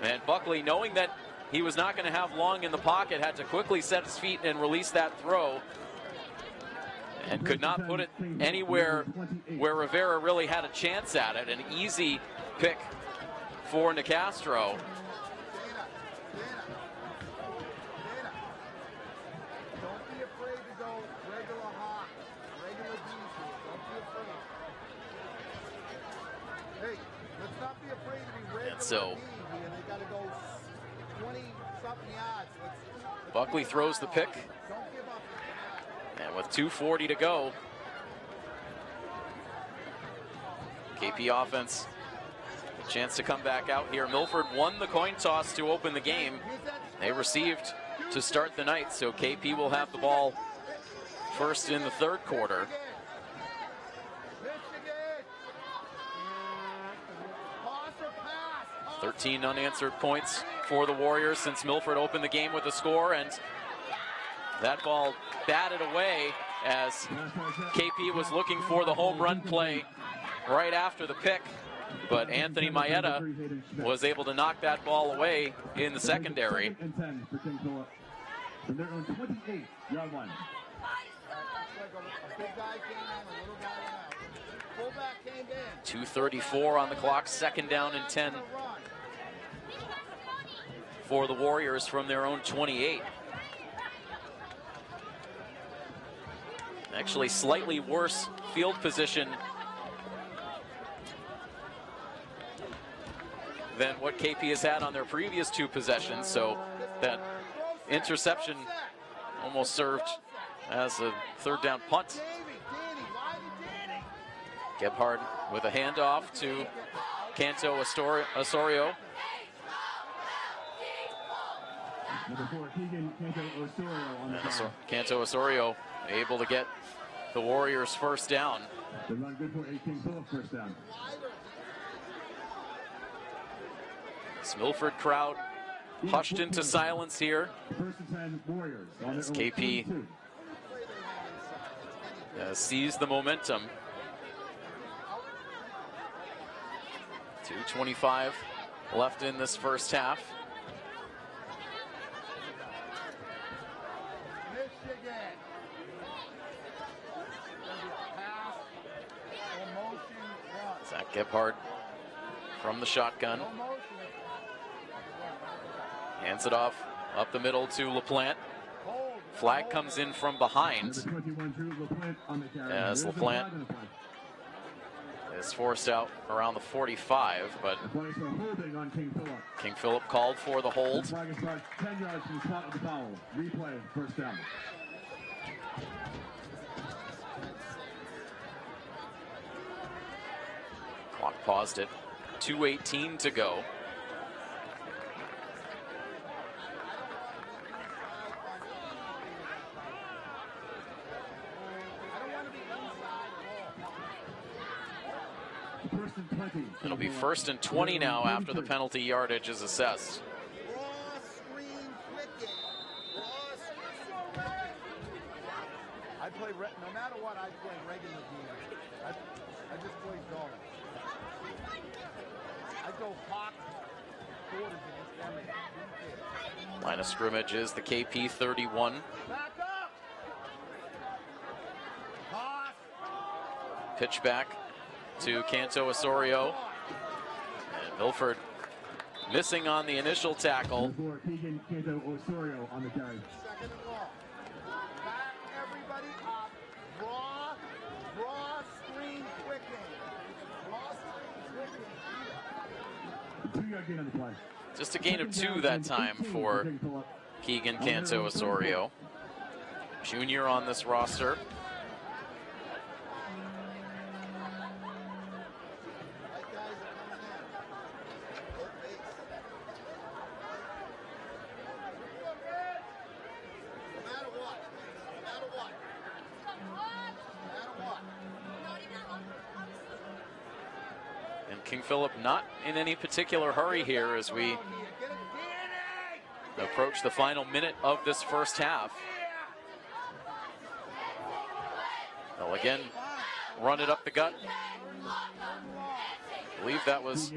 And Buckley, knowing that he was not going to have long in the pocket, had to quickly set his feet and release that throw. And could not put it anywhere where Rivera really had a chance at it. An easy pick for Nicastro. And so Buckley throws the pick. And with 2:40 to go, KP offense, a chance to come back out here. Milford won the coin toss to open the game. They received to start the night, so KP will have the ball first in the third quarter. 13 unanswered points for the Warriors since Milford opened the game with a score, and that ball batted away as KP was looking for the home run play right after the pick, but Anthony Maeda was able to knock that ball away in the secondary. 2:34 on the clock, second down and 10 for the Warriors from their own 28. Actually, slightly worse field position than what KP has had on their previous two possessions, so that interception almost served as a third down punt. Gebhard with a handoff to Canto Osorio. Canto Osorio able to get the Warriors first down. This Milford crowd hushed into silence here as KP seized the momentum. 2:25 left in this first half. Zach Gebhard from the shotgun. Hands it off up the middle to LaPlante. Flag comes in from behind as LaPlante is forced out around the 45, but King Philip called for the hold. 10 yards from the spot of the foul. Replay, first down. Clock paused at 2:18 to go. It'll be first and 20 now after the penalty yardage is assessed. I play, no matter what, I play regular games. I just play golf. I go hot quarters against them. Line of scrimmage is the KP 31. Back up! Toss! Pitch back to Canto Osorio. And Milford missing on the initial tackle. Canto Osorio on the carry. Second and long. Back everybody up. Draw screen quicking. Draw screen quicking. 2-yard gain on the play. Just a gain of 2 that time for Keegan Canto Osorio. Junior on this roster. King Philip not in any particular hurry here as we approach the final minute of this first half. Well, again, run it up the gut. I believe that was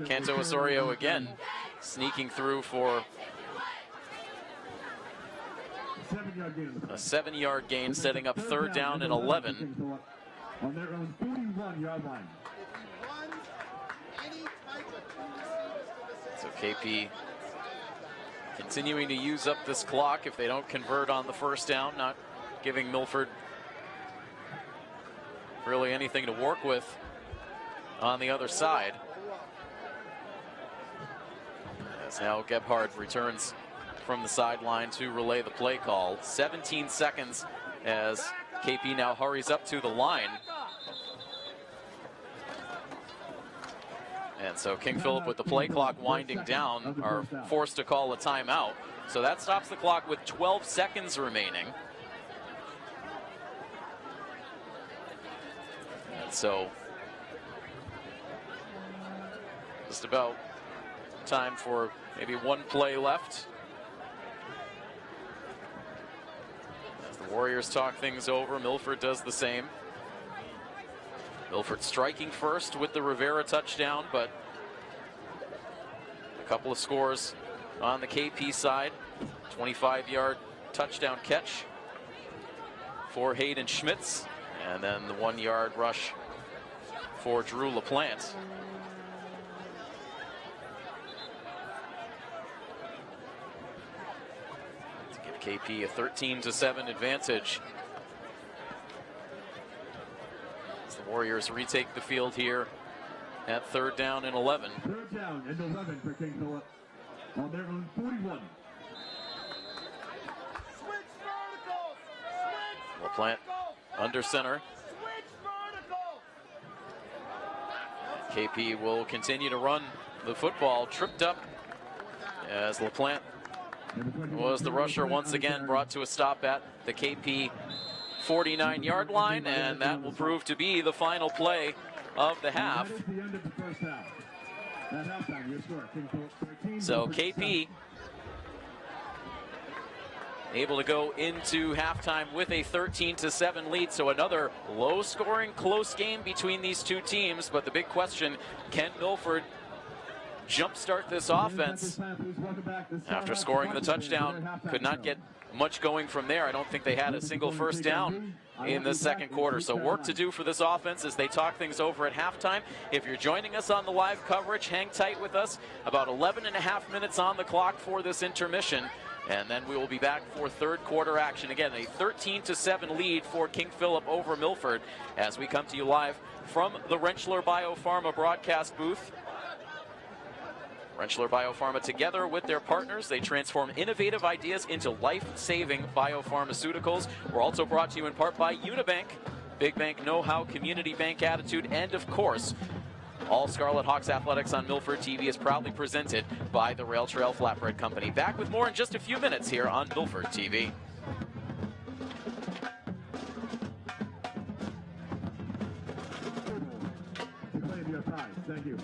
Canto Osorio again, sneaking through for a 7-yard gain, setting up 3rd down and 11. On their own 41-yard line. So KP continuing to use up this clock if they don't convert on the 1st down, not giving Milford really anything to work with on the other side. As now Gebhardt returns from the sideline to relay the play call. 17 seconds as KP now hurries up to the line. And so King Philip, with the play clock winding down, are forced to call a timeout. So that stops the clock with 12 seconds remaining. And so just about time for maybe one play left. As the Warriors talk things over, Milford does the same. Milford striking first with the Rivera touchdown, but a couple of scores on the KP side. 25-yard touchdown catch for Hayden Schmitz, and then the 1-yard rush for Drew LaPlante. To give KP a 13-7 advantage. Warriors retake the field here at 3rd down and 11. 3rd down and 11 for King Philip on their own 41. LaPlante under center. KP will continue to run the football, tripped up as LaPlante was the rusher once again, brought to a stop at the KP 49-yard line, and that will prove to be the final play of the half. So KP able to go into halftime with a 13-7 lead. So another low-scoring, close game between these two teams. But the big question, can Milford jumpstart this offense? After scoring the touchdown, could not get much going from there. I don't think they had a single 1st down in the 2nd quarter. So work to do for this offense as they talk things over at halftime. If you're joining us on the live coverage, hang tight with us. About 11.5 minutes on the clock for this intermission. And then we will be back for 3rd quarter action. Again, a 13-7 lead for King Philip over Milford as we come to you live from the Rentschler Biopharma broadcast booth. Rentschler Biopharma, together with their partners, they transform innovative ideas into life-saving biopharmaceuticals. We're also brought to you in part by Unibank, big bank know-how, community bank attitude, and of course, all Scarlet Hawks Athletics on Milford TV is proudly presented by the Rail Trail Flatbread Company. Back with more in just a few minutes here on Milford TV. Thank you.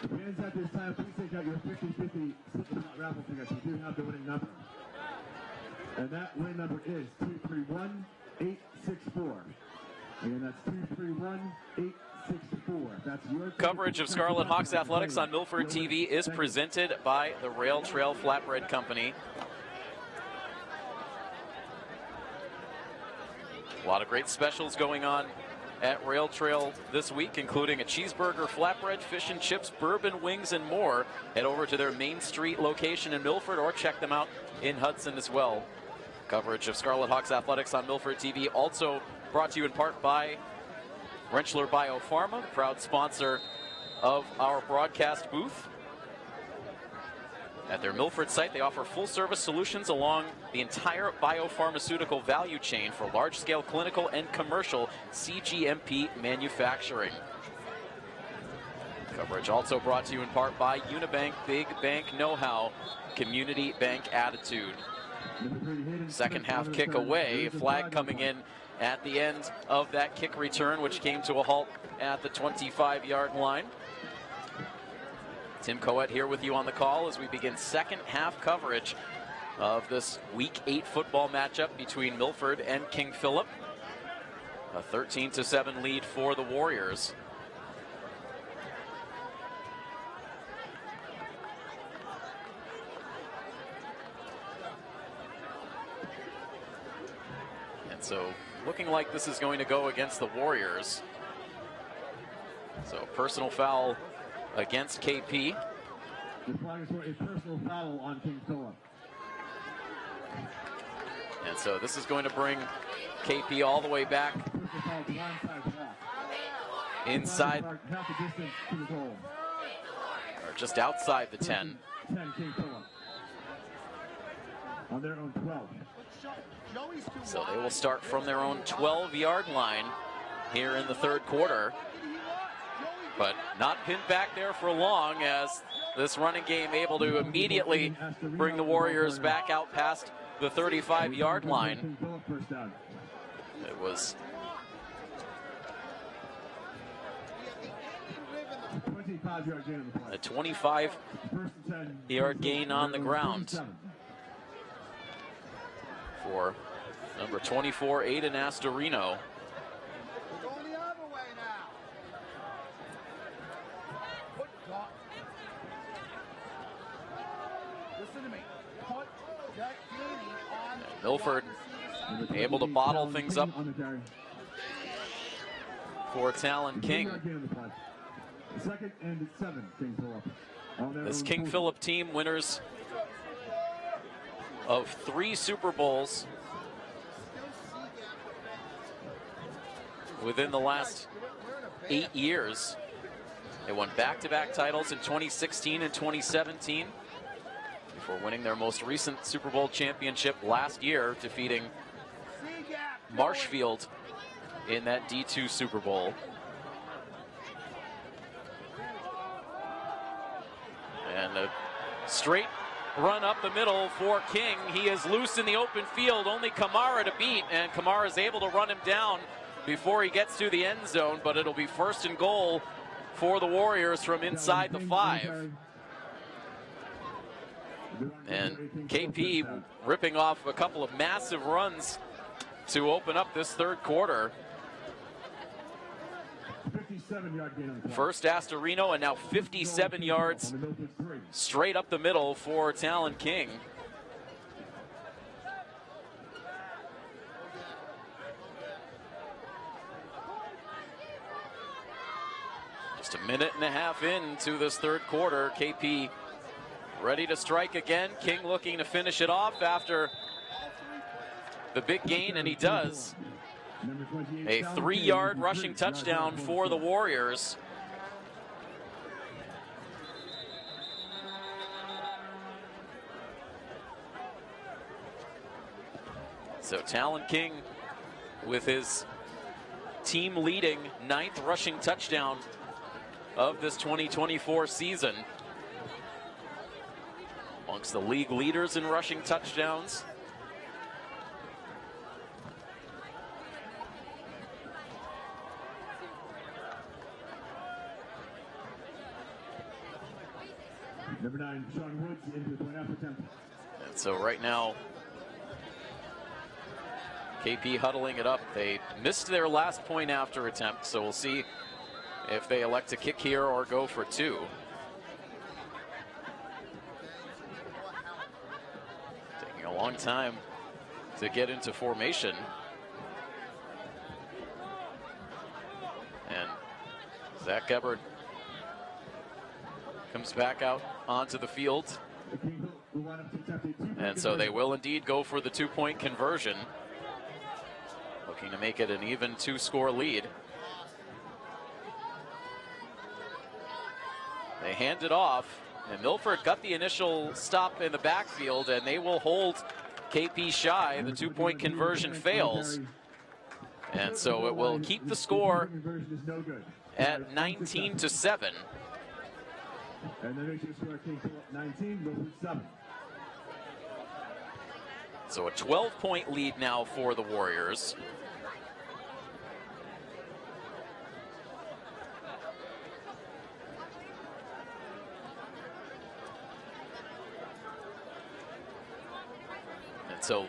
Fans at this time, please take out your 50-50 slip-knot raffle tickets. We do have the winning number. And that winning number is 231864. Again, that's 231864. That's your coverage of Scarlet Hawks Athletics on Milford TV is presented by the Rail Trail Flatbread Company. A lot of great specials going on at Rail Trail this week, including a cheeseburger, flatbread, fish and chips, bourbon wings, and more. Head over to their Main Street location in Milford or check them out in Hudson as well. Coverage of Scarlet Hawks Athletics on Milford TV also brought to you in part by Rentschler Biopharma, proud sponsor of our broadcast booth. At their Milford site, they offer full-service solutions along the entire biopharmaceutical value chain for large-scale clinical and commercial CGMP manufacturing. Coverage also brought to you in part by Unibank, big bank know-how, community bank attitude. Second half kick away, flag coming in at the end of that kick return, which came to a halt at the 25-yard line. Tim Coet here with you on the call as we begin second half coverage of this Week 8 football matchup between Milford and King Philip. A 13-7 lead for the Warriors. And so looking like this is going to go against the Warriors. So personal foul against KP. The flag is for a personal foul on King Philip. And so this is going to bring KP all the way back inside, half the distance to the goal. or just outside the 10. 10 King Philip. On their own 12. So they will start from their own 12-yard line here in the third quarter. But not pinned back there for long, as this running game able to immediately bring the Warriors back out past the 35-yard line. It was a 25-yard gain on the ground for number 24, Aiden Astorino. Milford able to bottle things up for Talon King. Second and 7, King Philip. This King Philip team, winners of 3 Super Bowls within the last 8 years. They won back-to-back titles in 2016 and 2017. Before winning their most recent Super Bowl championship last year, defeating Marshfield in that D2 Super Bowl. And a straight run up the middle for King. He is loose in the open field, only Kamara to beat, and Kamara is able to run him down before he gets to the end zone, but it'll be first and goal for the Warriors from inside the 5. And KP ripping off a couple of massive runs to open up this third quarter. First Astorino, and now 57 yards straight up the middle for Talon King. Just a minute and a half into this third quarter, KP ready to strike again. King looking to finish it off after the big gain, and he does. A 3-yard rushing touchdown for the Warriors. So Talon King with his team-leading 9th rushing touchdown of this 2024 season. Amongst the league leaders in rushing touchdowns. Number 9, Sean Woods into the point after attempt. And so right now, KP huddling it up. They missed their last point after attempt, so we'll see if they elect to kick here or go for 2. Taking a long time to get into formation. And Zach Gebert comes back out onto the field. And so they will indeed go for the 2-point conversion, looking to make it an even 2-score lead. They hand it off, and Milford got the initial stop in the backfield, and they will hold KP shy. The 2-point conversion fails, and so it will keep the score at 19-7. And then makes score King Philip 19, Milford 7. So a 12-point lead now for the Warriors. And so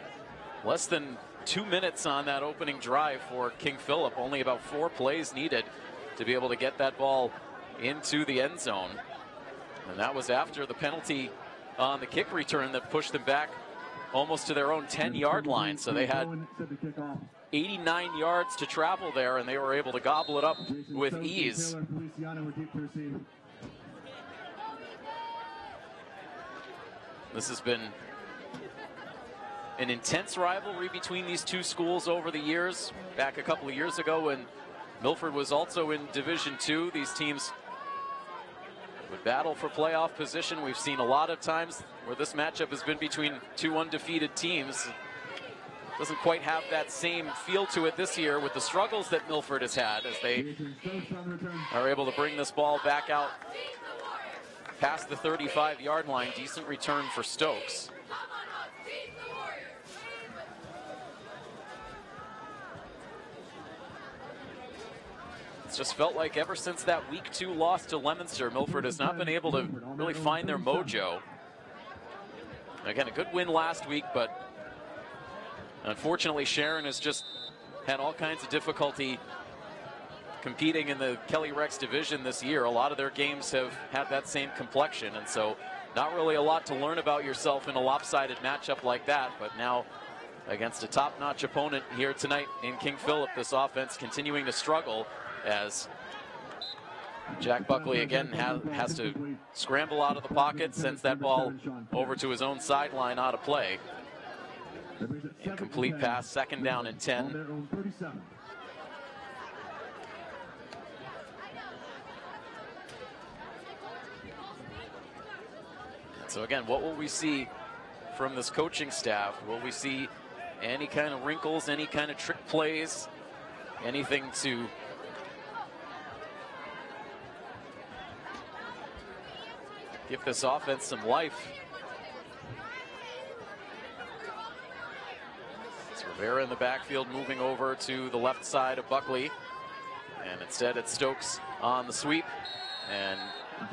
less than 2 minutes on that opening drive for King Philip. Only about 4 plays needed to be able to get that ball into the end zone. And that was after the penalty on the kick return that pushed them back almost to their own 10-yard line. So they had 89 yards to travel there, and they were able to gobble it up with ease. This has been an intense rivalry between these two schools over the years. Back a couple of years ago when Milford was also in Division II, these teams would battle for playoff position. We've seen a lot of times where this matchup has been between 2 undefeated teams. Doesn't quite have that same feel to it this year with the struggles that Milford has had as they are able to bring this ball back out past the 35-yard line. Decent return for Stokes. It's just felt like ever since that Week 2 loss to Leominster, Milford has not been able to really find their mojo. Again, a good win last week, but unfortunately Sharon has just had all kinds of difficulty competing in the Kelly Rex division this year. A lot of their games have had that same complexion, and so not really a lot to learn about yourself in a lopsided matchup like that. But now against a top-notch opponent here tonight in King Philip, this offense continuing to struggle as Jack Buckley again has to scramble out of the pocket, sends that ball over to his own sideline out of play. Incomplete pass, 2nd down and 10. So again, what will we see from this coaching staff? Will we see any kind of wrinkles, any kind of trick plays, anything to give this offense some life? It's Rivera in the backfield moving over to the left side of Buckley. And instead it's Stokes on the sweep. And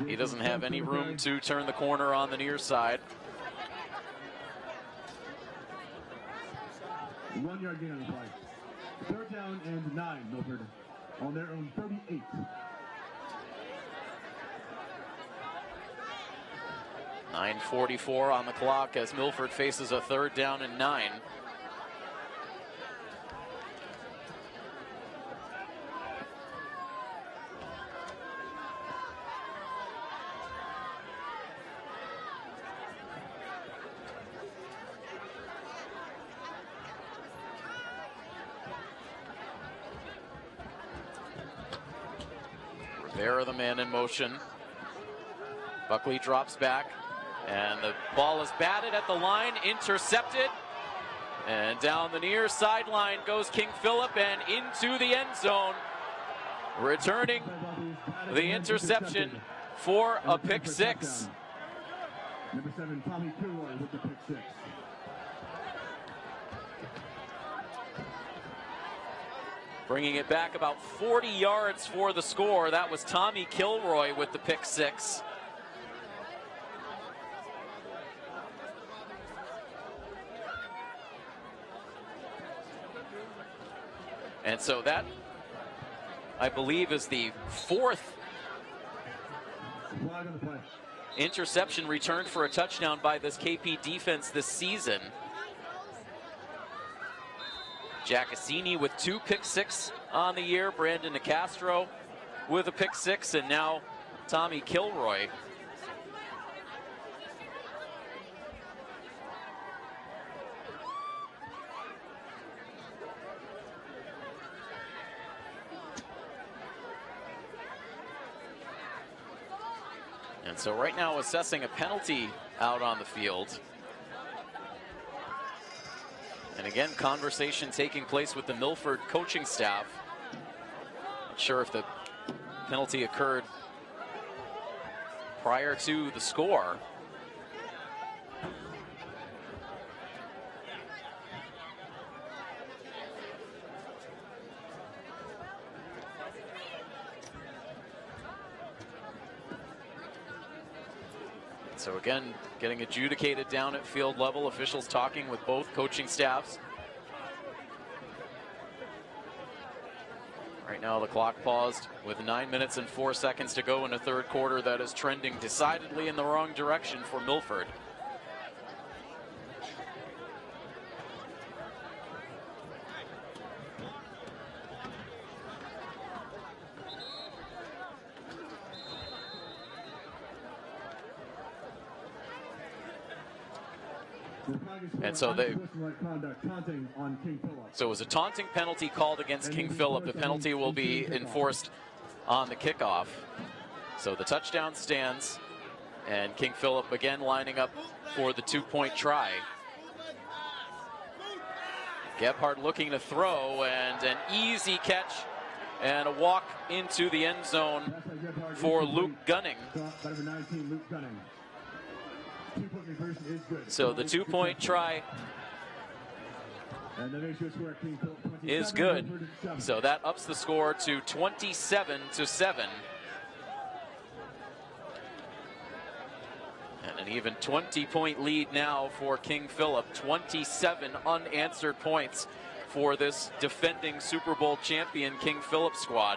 he doesn't have any room to turn the corner on the near side. 1 yard gain on the play. 3rd down and 9, Milford on their own 38. .9:44 on the clock as Milford faces a 3rd down and 9. Rivera, the man in motion. Buckley drops back. And the ball is batted at the line, intercepted. And down the near sideline goes King Philip and into the end zone. Returning the interception for a pick 6. Number 7, Tommy Kilroy with the pick 6. Bringing it back about 40 yards for the score. That was Tommy Kilroy with the pick 6. And so that, I believe, is the 4th interception returned for a touchdown by this KP defense this season. Giaccassini with 2 pick 6 on the year. Brandon Nicastro with a pick 6, and now Tommy Kilroy. And so right now assessing a penalty out on the field. And again, conversation taking place with the Milford coaching staff. Not sure if the penalty occurred prior to the score. So again, getting adjudicated down at field level, officials talking with both coaching staffs. Right now the clock paused with 9 minutes and 4 seconds to go in the third quarter. That is trending decidedly in the wrong direction for Milford. And so it was a taunting penalty called against King Philip. The penalty will be enforced on the kickoff. So the touchdown stands, and King Philip again lining up for the 2-point try. Gebhardt looking to throw, and an easy catch and a walk into the end zone for Luke Gunning. So the 2-point try is good. So that ups the score to 27-7. And an even 20-point lead now for King Philip. 27 unanswered points for this defending Super Bowl champion King Philip squad.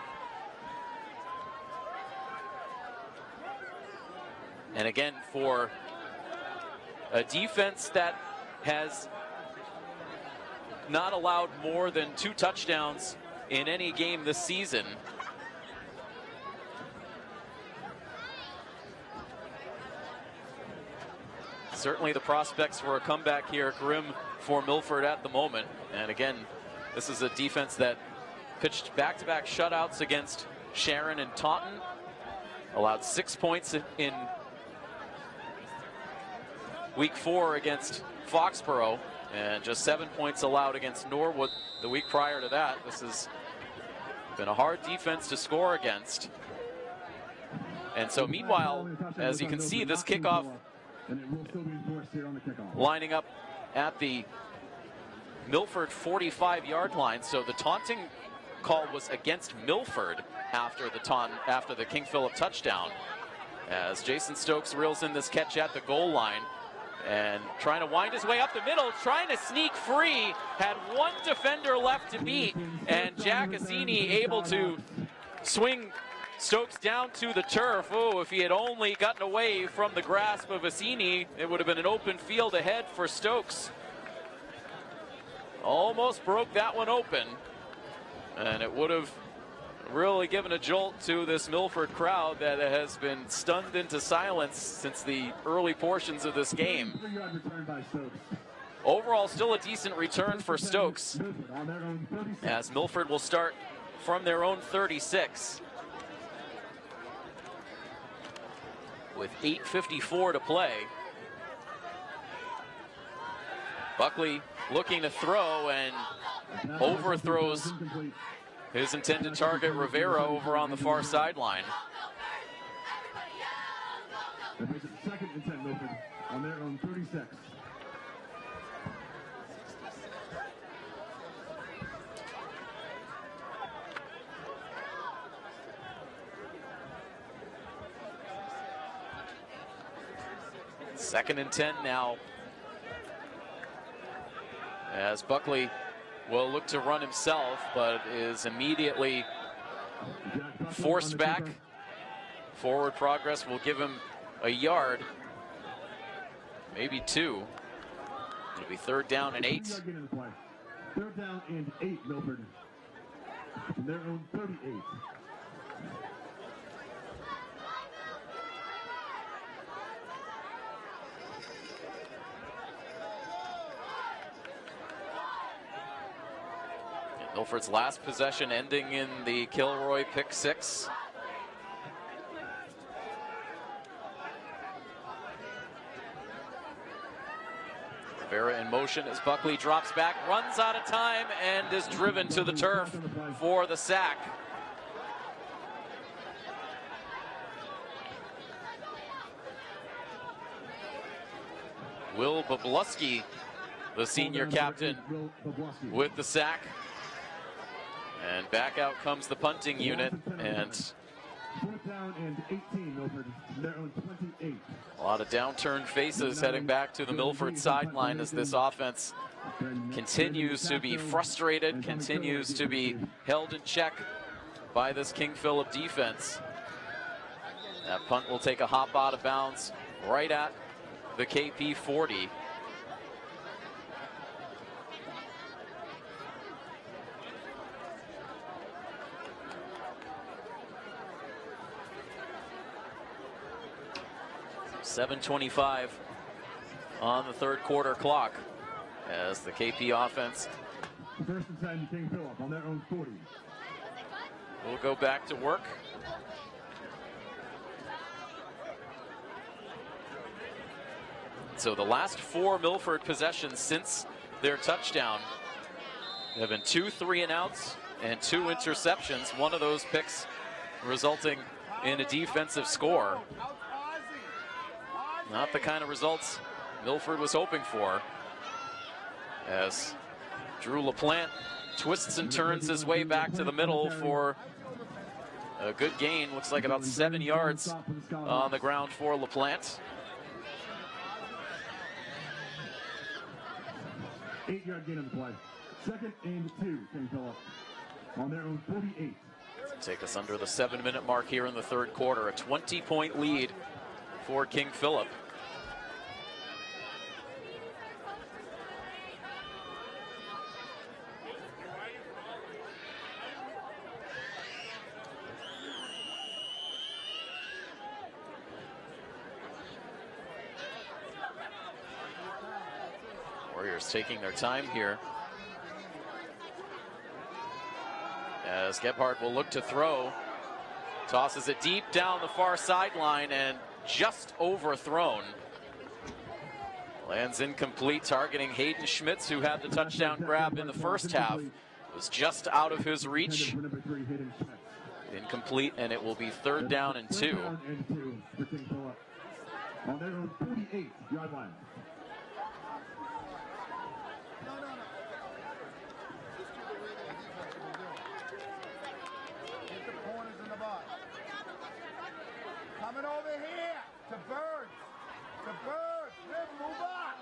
And again, for a defense that has not allowed more than 2 touchdowns in any game this season. Certainly the prospects for a comeback here grim for Milford at the moment. And again, this is a defense that pitched back-to-back shutouts against Sharon and Taunton. Allowed 6 points in Week 4 against Foxborough, and just 7 points allowed against Norwood the week prior to that. This has been a hard defense to score against. And so meanwhile, as you can see, this kickoff lining up at the Milford 45-yard line. So the taunting call was against Milford after the King Philip touchdown, as Jason Stokes reels in this catch at the goal line. And trying to wind his way up the middle, trying to sneak free, had one defender left to beat, and Jack Azzini able to swing Stokes down to the turf. Oh, if he had only gotten away from the grasp of Azzini, it would have been an open field ahead for Stokes. Almost broke that one open, and it would have really given a jolt to this Milford crowd that has been stunned into silence since the early portions of this game. Overall, still a decent return for Stokes, as Milford will start from their own 36. With 8:54 to play. Buckley looking to throw and overthrows his intended target, Rivera, over on the far sideline. Second and 10, Milford, on their own 36. Second and 10 now, as Buckley will look to run himself, but is immediately forced back. Forward progress will give him a yard, maybe 2. It'll be 3rd down and 8. 3rd down and 8, Milford. From their own 38. Milford's last possession ending in the Kilroy pick 6. Rivera in motion as Buckley drops back, runs out of time, and is driven to the turf for the sack. Will Babluski, the senior captain, with the sack. And back out comes the punting unit, and 4th down and 18, Milford, their own 28. A lot of downturned faces heading back to the Milford sideline as this offense continues to be frustrated, continues to be held in check by this King Philip defense. That punt will take a hop out of bounds right at the KP 40. .7:25 on the third quarter clock as the KP offense 1st and 10, King Philip on their own 40. will go back to work. So the last 4 Milford possessions since their touchdown have been 2 3-and-outs and 2 interceptions. One of those picks resulting in a defensive score. Not the kind of results Milford was hoping for, as Drew LaPlante twists and turns his way back to the middle for a good gain. Looks like about 7 yards on the ground for LaPlante. 8-yard gain on the play. 2nd and 2, King Philip on their own 48. Take us under the 7-minute mark here in the third quarter. A 20-point lead for King Philip. Warriors taking their time here, as Gebhardt will look to throw. Tosses it deep down the far sideline and just overthrown. Lands incomplete, targeting Hayden Schmitz, who had the touchdown grab in the first half. Was just out of his reach. Incomplete, and it will be 3rd down and 2. On their own 48-yard line. Coming over here to Birds. To Birds. Move up.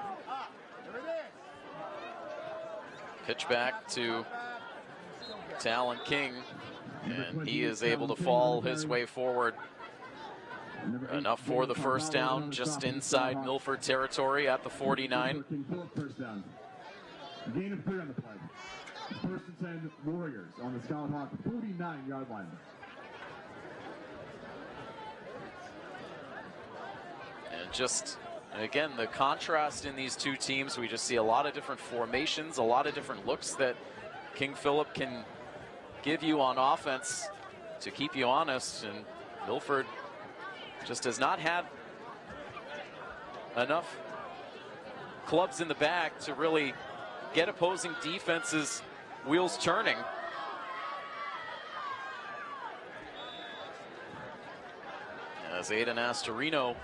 Move up. There it is. Pitch back to Talon King, and he is able to fall his way forward. Enough for the first down, just inside Milford territory at the 49. Gain of 3 on the play. 1st and 10 Warriors on the Scarlet Hawk 49-yard line. And just, again, the contrast in these two teams, we just see a lot of different formations, a lot of different looks that King Philip can give you on offense to keep you honest, and Milford just has not had enough clubs in the bag to really get opposing defenses' wheels turning. As Aiden Astorino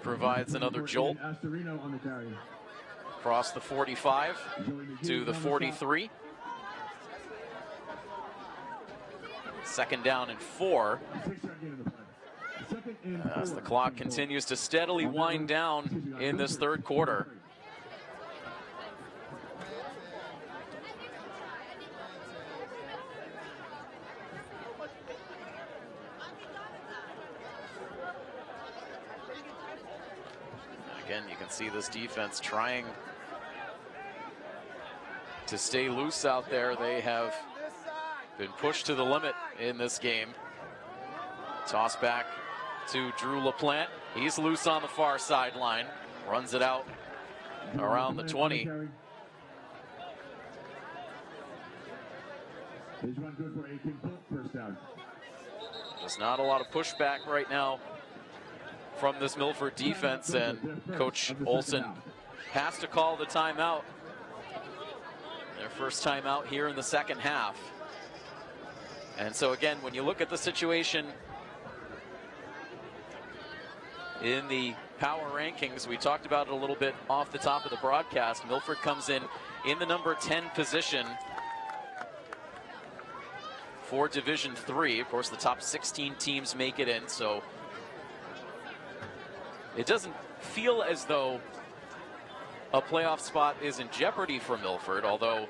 provides another jolt across the 45 to the 43. 2nd down and 4. As the clock continues to steadily wind down in this third quarter. Again, you can see this defense trying to stay loose out there. They have been pushed to the limit in this game. Toss back to Drew LaPlante. He's loose on the far sideline. Runs it out around the 20. There's not a lot of pushback right now from this Milford defense, and Coach Olson has to call the timeout. Their first timeout here in the second half. And so again, when you look at the situation in the power rankings, we talked about it a little bit off the top of the broadcast. Milford comes in the number 10 position for Division III. Of course, the top 16 teams make it in, so it doesn't feel as though a playoff spot is in jeopardy for Milford, although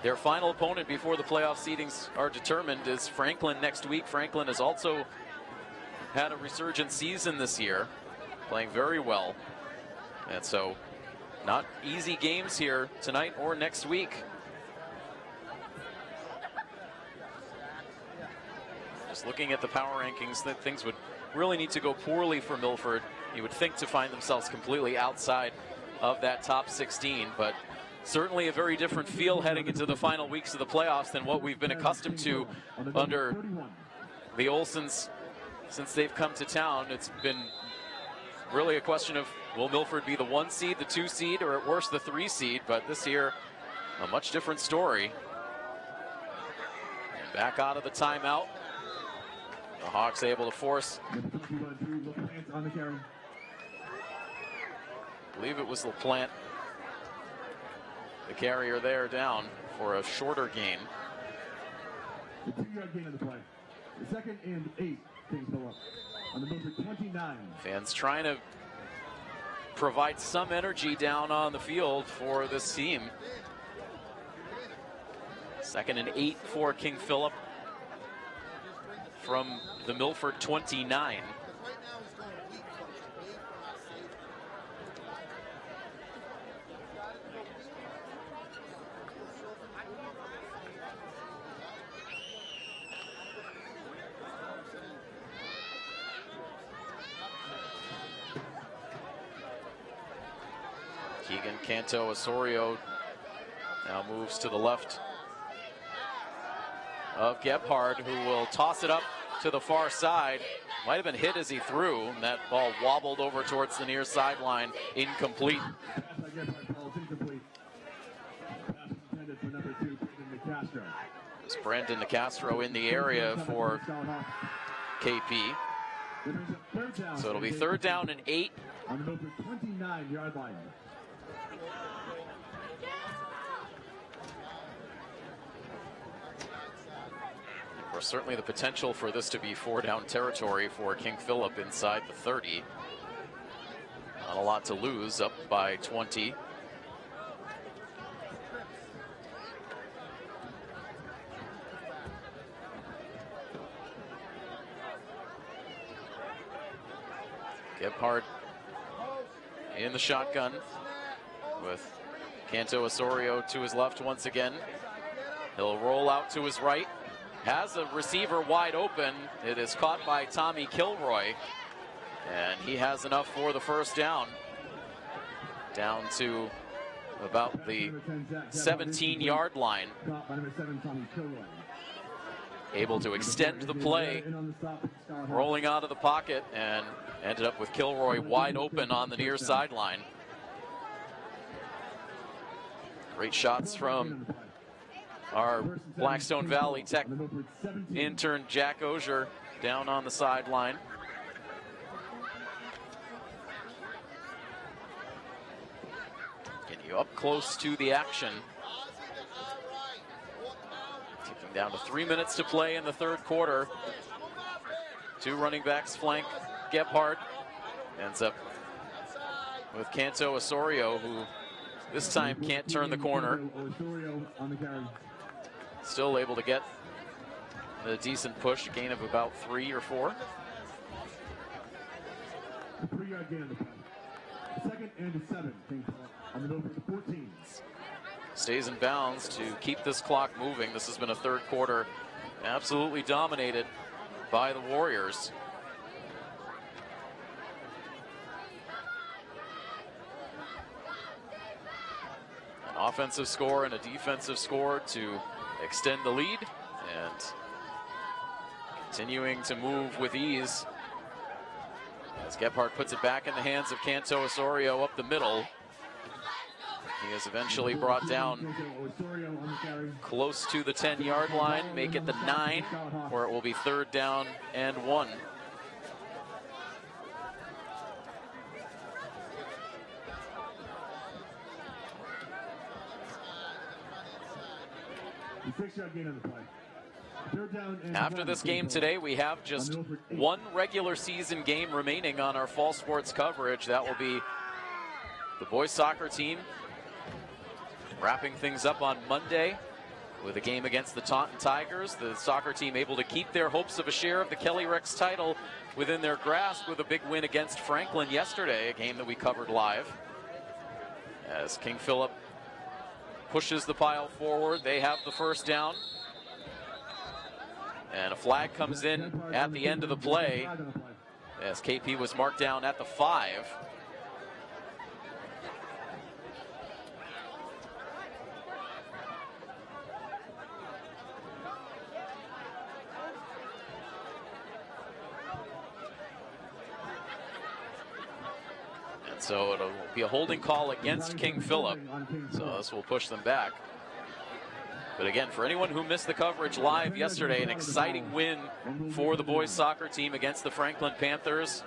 their final opponent before the playoff seedings are determined is Franklin next week. Franklin has also had a resurgent season this year, playing very well. And so, not easy games here tonight or next week. Just looking at the power rankings, that things would really need to go poorly for Milford, you would think, to find themselves completely outside of that top 16, but certainly a very different feel heading into the final weeks of the playoffs than what we've been accustomed to under the Olsons since they've come to town. It's been really a question of, will Milford be the 1 seed, the 2 seed, or at worst the 3 seed? But this year, a much different story. And back out of the timeout. The Hawks able to force, I believe it was LaPlante, the carrier there, down for a shorter gain. The 2-yard gain of the play. The 2nd and 8, King Phillip on the Milford 29. Fans trying to provide some energy down on the field for this team. 2nd and 8 for King Phillip from the Milford 29. Keegan Canto Osorio now moves to the left of Gebhard, who will toss it up to the far side. Might have been hit as he threw, and that ball wobbled over towards the near sideline, incomplete. It's Brandon Nicastro in the area for KP. So it'll be 3rd down and 8. On the Milford 29-yard line. Or certainly the potential for this to be 4-down territory for King Phillip inside the 30. Not a lot to lose, up by 20. Gebhard in the shotgun with Canto Osorio to his left once again. He'll roll out to his right. Has a receiver wide open. It is caught by Tommy Kilroy, and he has enough for the 1st down. Down to about the 17-yard line. Able to extend the play, rolling out of the pocket, and ended up with Kilroy wide open on the near sideline. Great shots from our Blackstone Valley Tech intern Jack Osier down on the sideline. Getting you up close to the action. Ticking down to 3 minutes to play in the 3rd quarter. 2 running backs flank Gebhard. Ends up with Canto Osorio, who this time can't turn the corner. Still able to get a decent push, gain of about 3 or 4. 3-yard gain on the play. 2nd and 7, on the Milford 14. Stays in bounds to keep this clock moving. This has been a 3rd quarter absolutely dominated by the Warriors. An offensive score and a defensive score to extend the lead, and continuing to move with ease As Gebhardt puts it back in the hands of Canto Osorio up the middle. He is eventually brought down close to the 10-yard line, make it the 9, where it will be 3rd down and 1. After this game today, we have just one regular season game remaining on our fall sports coverage. That will be the boys soccer team wrapping things up on Monday with a game against the Taunton Tigers. The soccer team able to keep their hopes of a share of the Kelly Rex title within their grasp with a big win against Franklin yesterday, a game that we covered live. As King Philip pushes the pile forward, they have the 1st down. And a flag comes in at the end of the play as KP was marked down at the 5. So it'll be a holding call against King Philip. So this will push them back. But again, for anyone who missed the coverage live yesterday, an exciting win for the boys soccer team against the Franklin Panthers.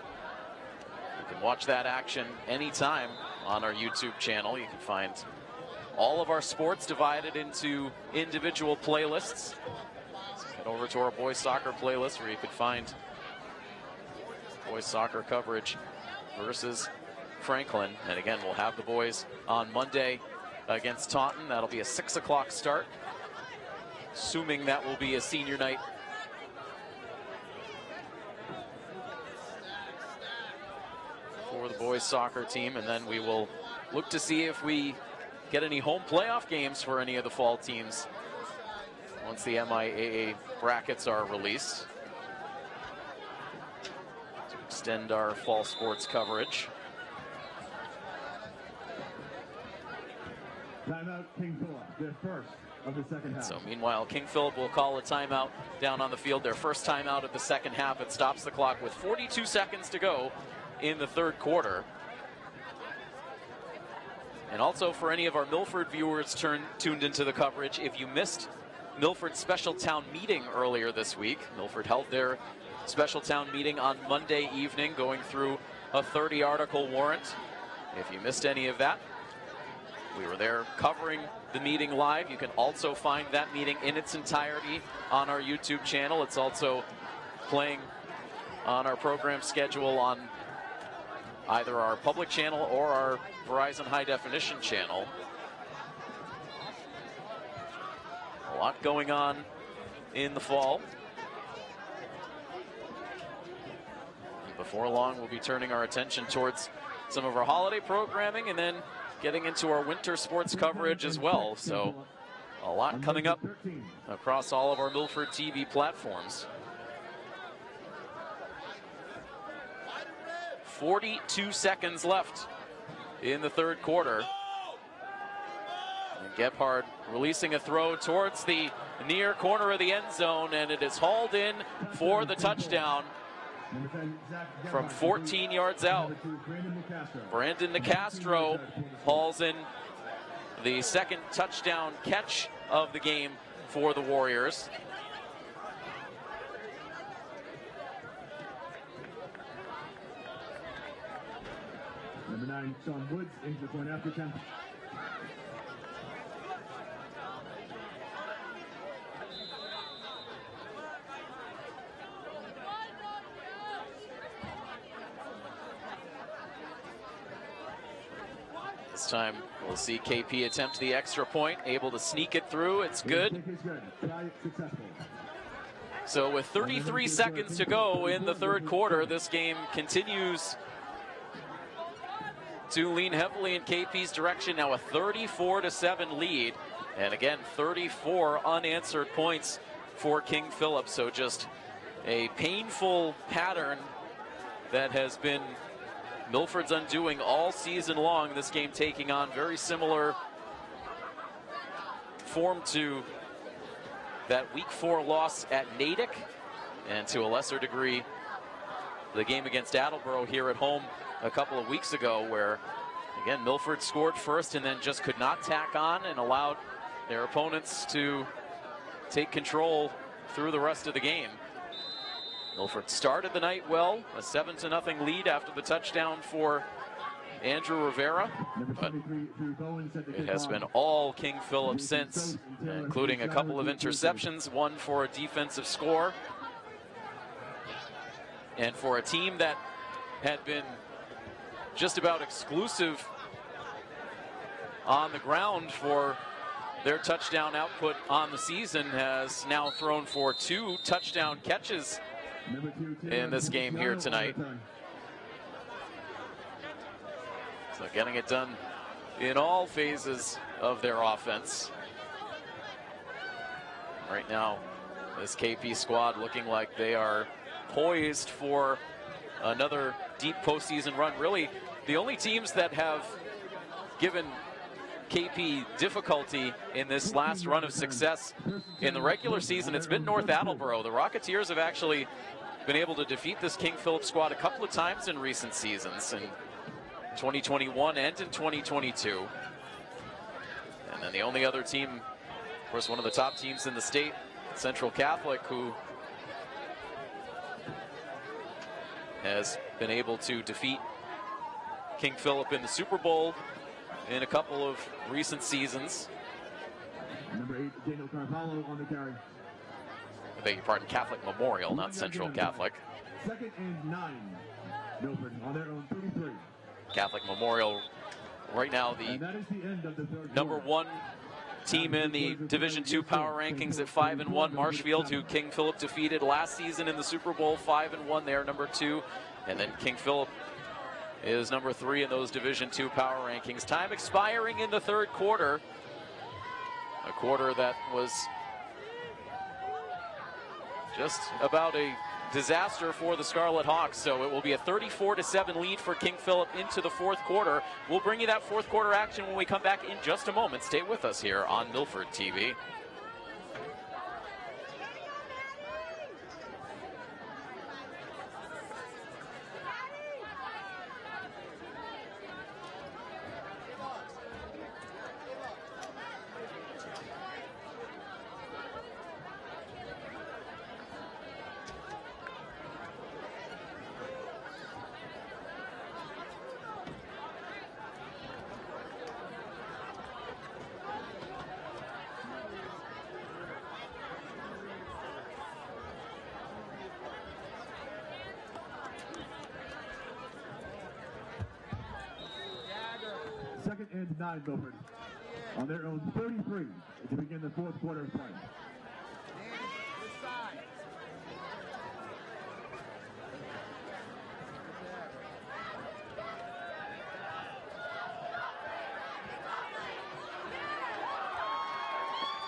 You can watch that action anytime on our YouTube channel. You can find all of our sports divided into individual playlists. So head over to our boys soccer playlist where you can find boys soccer coverage versus Franklin. And again, we'll have the boys on Monday against Taunton. That'll be a 6 o'clock start, assuming that will be a senior night. For the boys soccer team, and then we will look to see if we get any home playoff games for any of the fall teams once the MIAA brackets are released, to extend our fall sports coverage. Timeout, King Philip, the 1st of the 2nd half. So meanwhile, King Philip will call a timeout down on the field, their 1st timeout of the 2nd half. It stops the clock with 42 seconds to go in the 3rd quarter. And also for any of our Milford viewers tuned into the coverage, if you missed Milford's special town meeting earlier this week, Milford held their special town meeting on Monday evening, going through a 30-article warrant. If you missed any of that, we were there covering the meeting live. You can also find that meeting in its entirety on our YouTube channel. It's also playing on our program schedule on either our public channel or our Verizon High Definition channel. A lot going on in the fall. And before long, we'll be turning our attention towards some of our holiday programming and then getting into our winter sports coverage as well. So a lot coming up across all of our Milford TV platforms. 42 seconds left in the 3rd quarter. And Gebhardt releasing a throw towards the near corner of the end zone, and it is hauled in for the touchdown from 14 yards out. Brandon Nicastro hauls in the 2nd touchdown catch of the game for the Warriors. Number 9, Sean Woods, into the point after attempt. This time we'll see KP attempt the extra point, able to sneak it through. It's good. So with 33 seconds to go in the 3rd quarter, this game continues to lean heavily in KP's direction. Now a 34-7 lead. And again, 34 unanswered points for King Philip. So just a painful pattern that has been Milford's undoing all season long. This game taking on very similar form to that Week 4 loss at Natick, and to a lesser degree the game against Attleboro here at home a couple of weeks ago, where, again, Milford scored first and then just could not tack on and allowed their opponents to take control through the rest of the game. Milford started the night well, a 7-0 lead after the touchdown for Andrew Rivera, but it has been all King Philip since, including a couple of interceptions, one for a defensive score. And for a team that had been just about exclusive on the ground for their touchdown output on the season, has now thrown for 2 touchdown catches in this game here tonight. So getting it done in all phases of their offense. Right now, this KP squad looking like they are poised for another deep postseason run. Really, the only teams that have given KP difficulty in this last run of success in the regular season, it's been North Attleboro. The Rocketeers have actually been able to defeat this King Philip squad a couple of times in recent seasons, in 2021 and in 2022. And then the only other team, of course, one of the top teams in the state, Central Catholic, who has been able to defeat King Philip in the Super Bowl in a couple of recent seasons. Number 8, Daniel Carvalho on the carry. I beg your pardon, Catholic Memorial, not Central Catholic. 2nd and 9. Milford on their own 33. Catholic Memorial right now the end of the number 1 team in the Division II power rankings at 5-1. Marshfield, who King Philip defeated last season in the Super Bowl, 5-1. They're number 2. And then King Philip is number 3 in those Division II power rankings. Time expiring in the 3rd quarter. A quarter that was just about a disaster for the Scarlet Hawks. So it will be a 34-7 lead for King Philip into the 4th quarter. We'll bring you that 4th quarter action when we come back in just a moment. Stay with us here on Milford TV. And 9, Milford on their own 33 to begin the 4th quarter of play.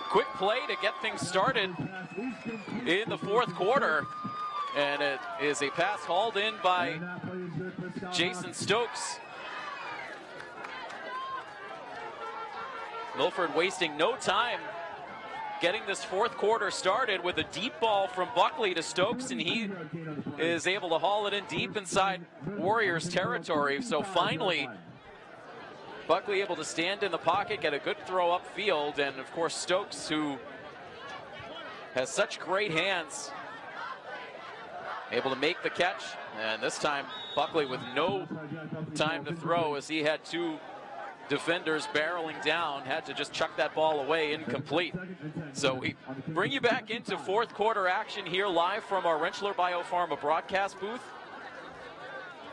Quick play to get things started in the 4th quarter, and it is a pass hauled in by Jason Stokes. Milford wasting no time getting this 4th quarter started with a deep ball from Buckley to Stokes, and he is able to haul it in deep inside Warriors territory. So finally, Buckley able to stand in the pocket, get a good throw upfield, and of course Stokes, who has such great hands, able to make the catch. And this time Buckley with no time to throw, as he had 2 defenders barreling down, had to just chuck that ball away, incomplete. So we bring you back into 4th quarter action here live from our Rentschler Biopharma broadcast booth.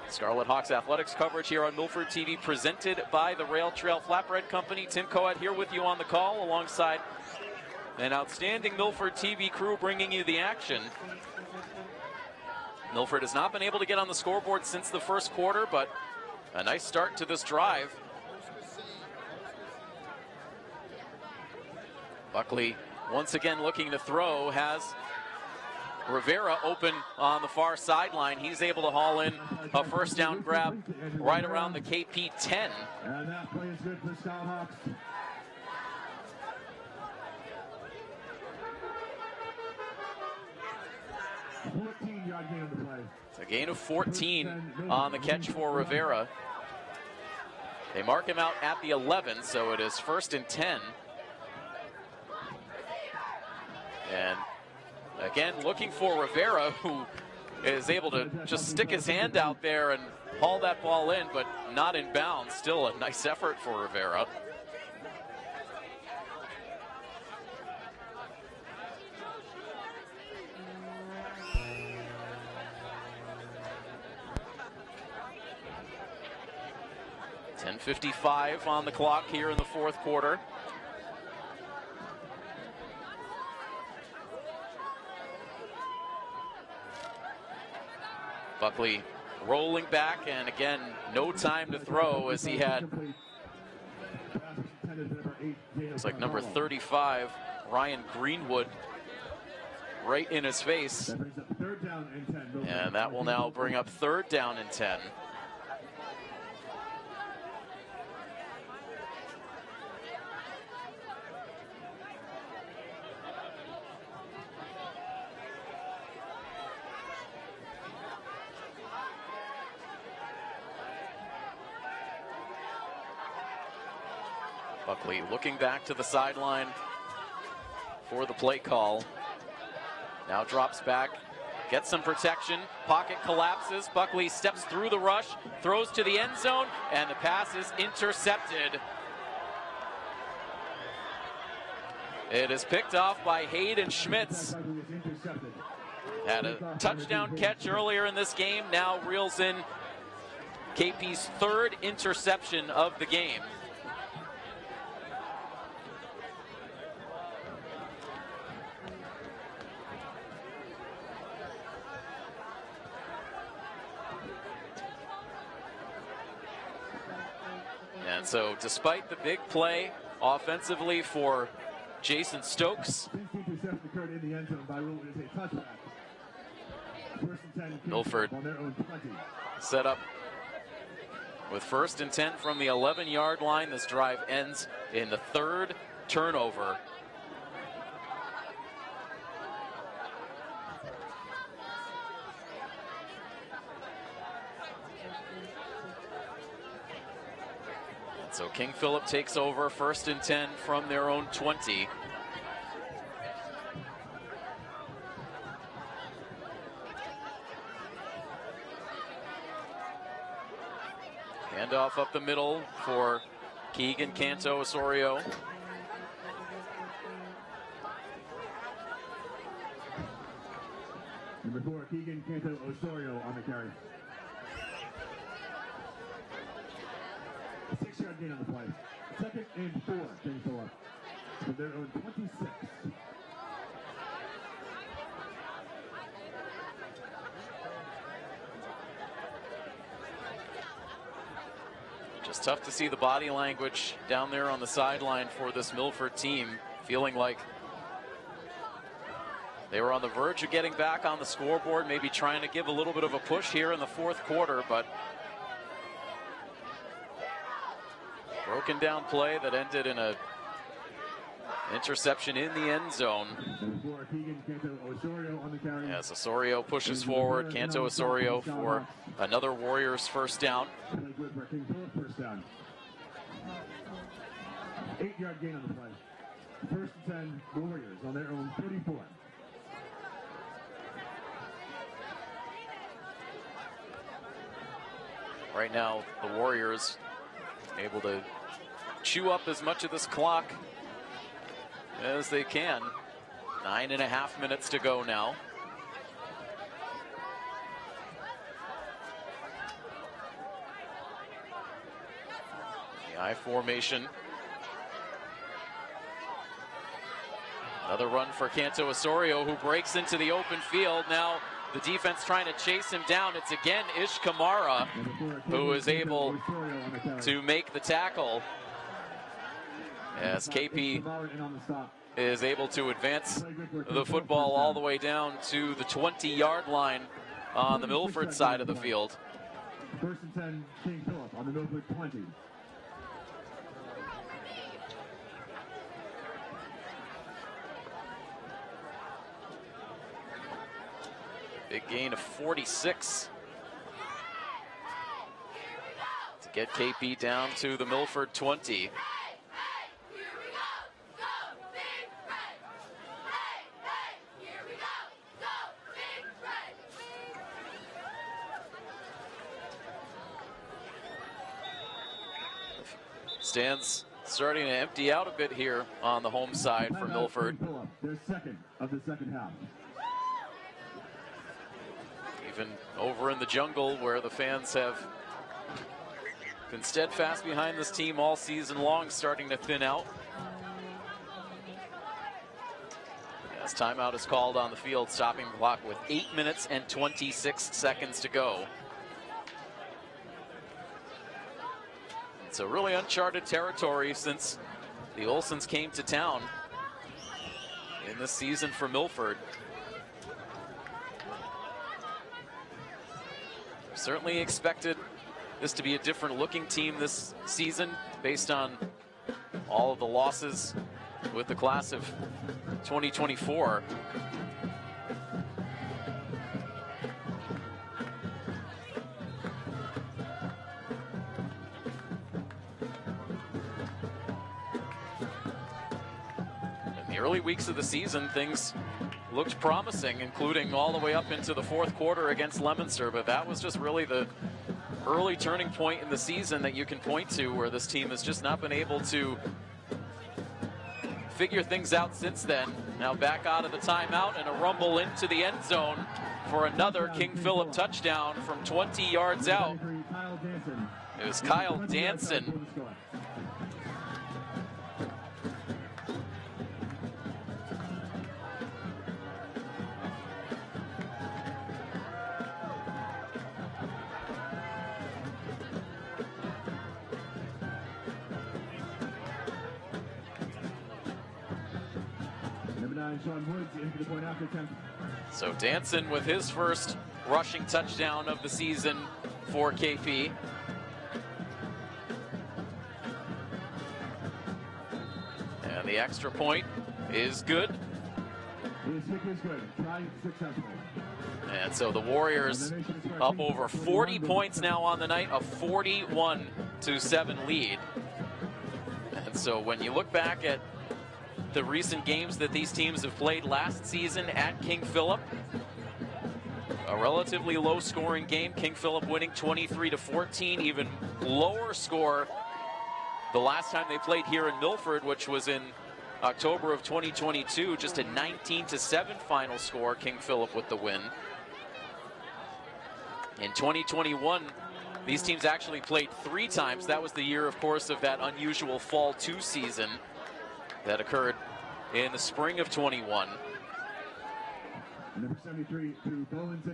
Scarlet Hawks athletics coverage here on Milford TV, presented by the Rail Trail Flatbread Company. Tim Coat here with you on the call, alongside an outstanding Milford TV crew bringing you the action. Milford has not been able to get on the scoreboard since the 1st quarter, but a nice start to this drive. Buckley once again looking to throw, has Rivera open on the far sideline. He's able to haul in a 1st down grab right around the KP 10. And that play is good for Scarlet Hawks. 14-yard gain on the play. It's a gain of 14 on the catch for Rivera. They mark him out at the 11, so it is 1st and 10. And again, looking for Rivera, who is able to just stick his hand out there and haul that ball in, but not in bounds. Still a nice effort for Rivera. .55 on the clock here in the 4th quarter. Buckley rolling back, and again, no time to throw as he had, looks like number 35, Ryan Greenwood, right in his face. And that will now bring up 3rd down and 10. Buckley looking back to the sideline for the play call. Now drops back, gets some protection, pocket collapses. Buckley steps through the rush, throws to the end zone, and the pass is intercepted. It is picked off by Hayden Schmitz. Had a touchdown catch earlier in this game, now reels in KP's 3rd interception of the game. And so despite the big play offensively for Jason Stokes, Milford set up with 1st and 10 from the 11-yard line. This drive ends in the 3rd turnover. So King Philip takes over, 1st and 10 from their own 20. Handoff up the middle for Keegan Canto Osorio. Number 4, Keegan Canto Osorio on the carry. 6-yard gain on the play. 2nd and 4, King Philip. From their own 26. Just tough to see the body language down there on the sideline for this Milford team, feeling like they were on the verge of getting back on the scoreboard, maybe trying to give a little bit of a push here in the 4th quarter, but broken down play that ended in a interception in the end zone. As Osorio pushes forward, Canto Osorio for another Warriors 1st down. 8-yard gain on the play. 1st and 10, Warriors on their own 34. Right now, the Warriors able to chew up as much of this clock as they can. 9.5 minutes to go now. The I formation. Another run for Canto Osorio, who breaks into the open field. Now the defense trying to chase him down. It's again Ish Kamara who is able to make the tackle, as KP is able to advance the football all the way down to the 20-yard line on the Milford side of the field. 1st and 10, King Philip on the Milford 20. Big gain of 46 to get KP down to the Milford 20. Stands starting to empty out a bit here on the home side for Milford. They're second of the second half. Even over in the jungle, where the fans have been steadfast behind this team all season long, starting to thin out. As timeout is called on the field, stopping the clock with 8 minutes and 26 seconds to go. It's a really uncharted territory since the Olsons came to town in this season for Milford. Certainly expected this to be a different looking team this season based on all of the losses with the class of 2024. In the early weeks of the season, things looked promising, including all the way up into the fourth quarter against Leominster, but that was just really the early turning point in the season that you can point to, where this team has just not been able to figure things out since then. Now back out of the timeout and a rumble into the end zone for another King Philip touchdown from 20 yards out. It was Kyle Danson. So Danson with his first rushing touchdown of the season for KP. And the extra point is good. And so the Warriors up over 40 points now on the night, a 41-7 lead. And so when you look back at the recent games that these teams have played last season at King Philip, a relatively low scoring game, King Philip winning 23-14, even lower score the last time they played here in Milford, which was in October of 2022, just a 19-7 final score, King Philip with the win. In 2021, these teams actually played 3 times. That was the year, of course, of that unusual Fall 2 season that occurred in the spring of 21.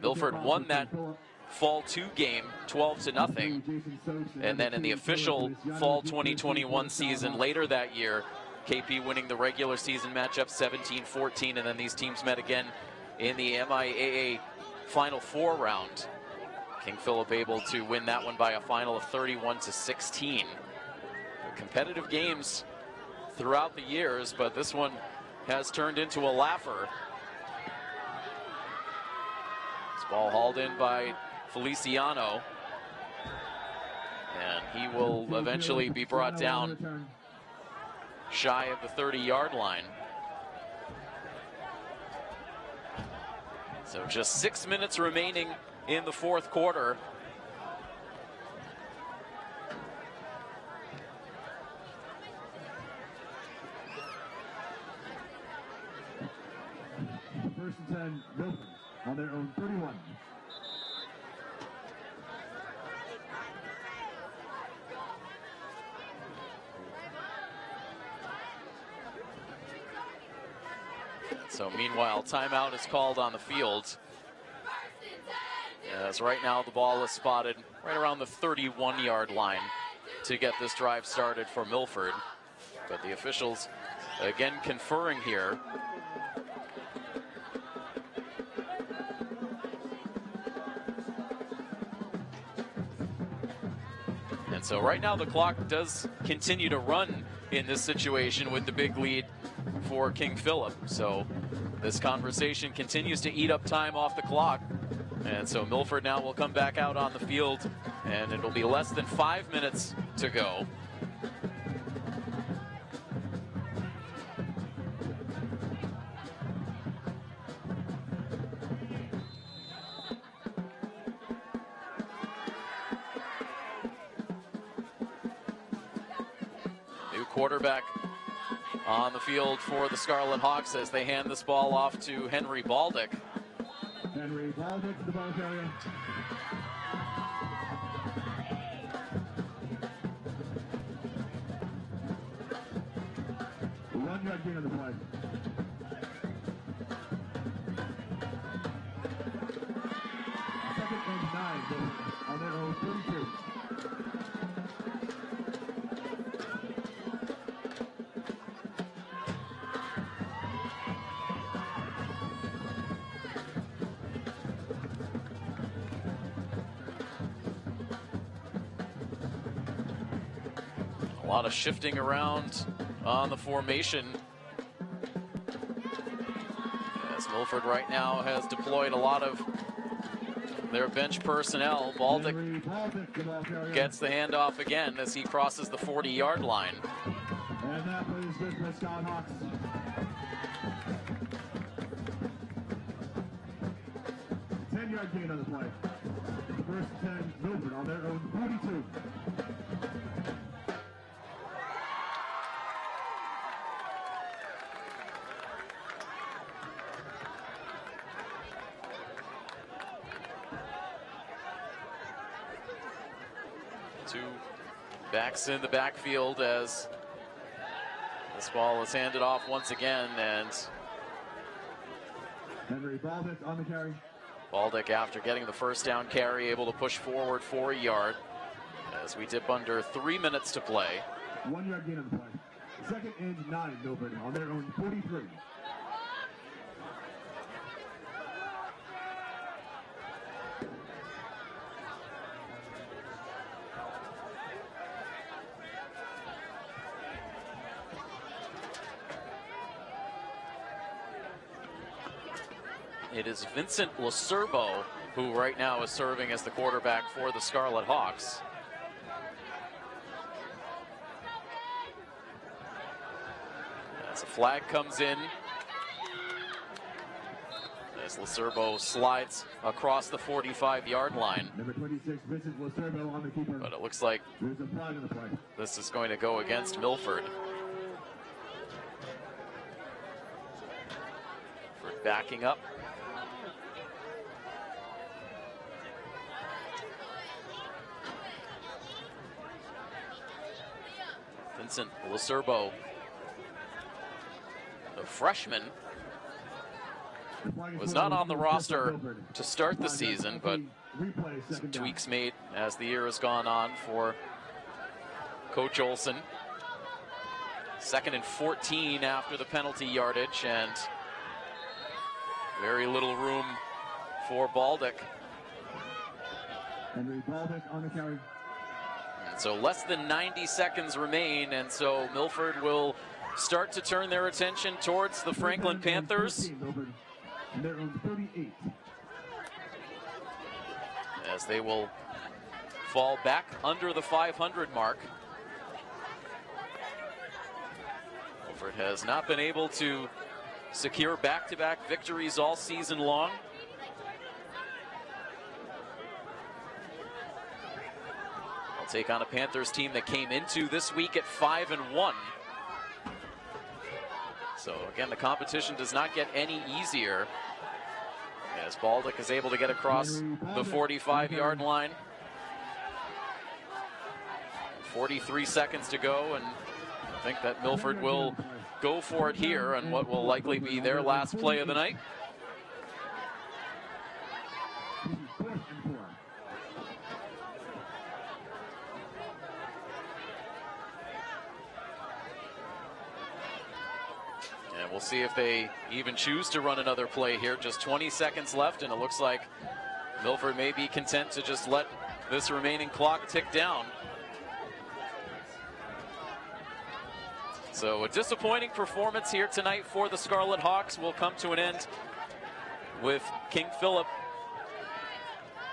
Milford won that Fall 2 game 12-0. And then in the official Fall 2021 season later that year, KP winning the regular season matchup 17-14, and then these teams met again in the MIAA Final 4 round. King Philip able to win that one by a final of 31-16. Competitive games throughout the years, but this one has turned into a laugher. This ball hauled in by Feliciano, and he will eventually be brought down shy of the 30-yard line. So just 6 minutes remaining in the fourth quarter. First and 10, Milford on their own 31. So meanwhile, timeout is called on the field, as right now the ball is spotted right around the 31-yard line to get this drive started for Milford. But the officials again conferring here. And so right now the clock does continue to run in this situation with the big lead for King Philip. So This conversation continues to eat up time off the clock. And so Milford now will come back out on the field, and it'll be less than 5 minutes to go. New quarterback on the field for the Scarlet Hawks as they hand this ball off to Henry Baldick. Henry Baldick to the ball carrier. One yard gain on the play. Second and 9 on their own 32. A lot of shifting around on the formation, as Milford right now has deployed a lot of their bench personnel. Baldick gets the handoff again as he crosses the 40-yard line. And that plays good for the Scarlet Hawks. 10-yard gain on the play. First 10, Milford on their own 42. Two backs in the backfield as this ball is handed off once again, and Henry Baldick on the carry. Baldick, after getting the first down carry, able to push forward for a yard as we dip under 3 minutes to play. 1 yard gain on the play. Second and 9, Milford on their own 43. It is Vincent Lacerbo who right now is serving as the quarterback for the Scarlet Hawks. As a flag comes in, as Lacerbo slides across the 45-yard line. Number 26, Vincent Lacerbo on the keeper. But it looks like There's a flag on the play. this is going to go against Milford. For backing up. Vincent Lacerbo, the freshman, was not on the roster to start the season, but some tweaks made as the year has gone on for Coach Olson. 2nd and 14 after the penalty yardage, and very little room for Baldick. Henry Baldick on the carry. And so less than 90 seconds remain, and so Milford will start to turn their attention towards the Franklin Panthers. And they're on 38. As they will fall back under the 500 mark. Milford has not been able to secure back-to-back victories all season long. They'll take on a Panthers team that came into this week at 5-1. So again, the competition does not get any easier as Baldick is able to get across the 45-yard line. 43 seconds to go, and I think that Milford will go for it here on what will likely be their last play of the night. And we'll see if they even choose to run another play here. Just 20 seconds left, and it looks like Milford may be content to just let this remaining clock tick down. So a disappointing performance here tonight for the Scarlet Hawks will come to an end with King Philip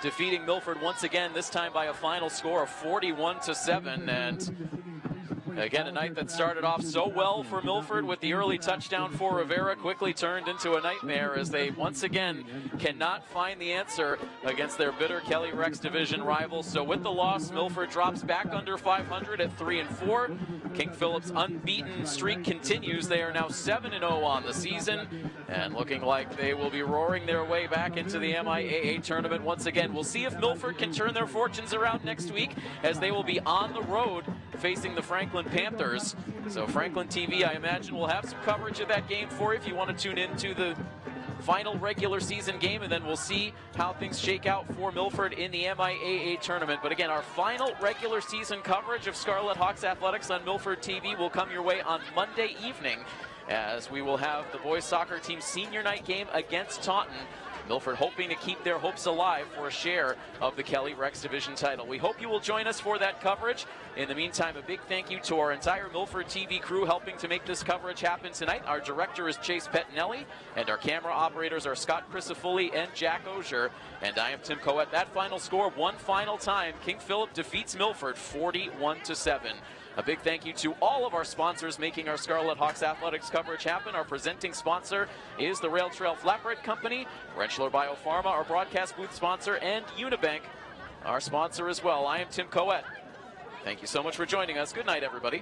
defeating Milford once again, this time by a final score of 41-7. And again, a night that started off so well for Milford with the early touchdown for Rivera quickly turned into a nightmare as they once again cannot find the answer against their bitter Kelly Rex Division rivals. So with the loss, Milford drops back under 500 at 3-4. King Philip's unbeaten streak continues. They are now 7-0 on the season and looking like they will be roaring their way back into the MIAA tournament once again. We'll see if Milford can turn their fortunes around next week as they will be on the road facing the Franklin Panthers. So Franklin TV, I imagine, will have some coverage of that game for you if you want to tune in to the final regular season game, and then we'll see how things shake out for Milford in the MIAA tournament. But again, our final regular season coverage of Scarlet Hawks Athletics on Milford TV will come your way on Monday evening, as we will have the boys soccer team senior night game against Taunton. Milford hoping to keep their hopes alive for a share of the Kelly Rex Division title. We hope you will join us for that coverage. In the meantime, a big thank you to our entire Milford TV crew helping to make this coverage happen tonight. Our director is Chase Pettinelli, and our camera operators are Scott Crisafulli and Jack Osier. And I am Tim Coette. That final score, one final time, King Philip defeats Milford 41-7. A big thank you to all of our sponsors making our Scarlet Hawks Athletics coverage happen. Our presenting sponsor is the Rail Trail Flatbread Company, Rentschler Biopharma, our broadcast booth sponsor, and Unibank, our sponsor as well. I am Tim Coette. Thank you so much for joining us. Good night, everybody.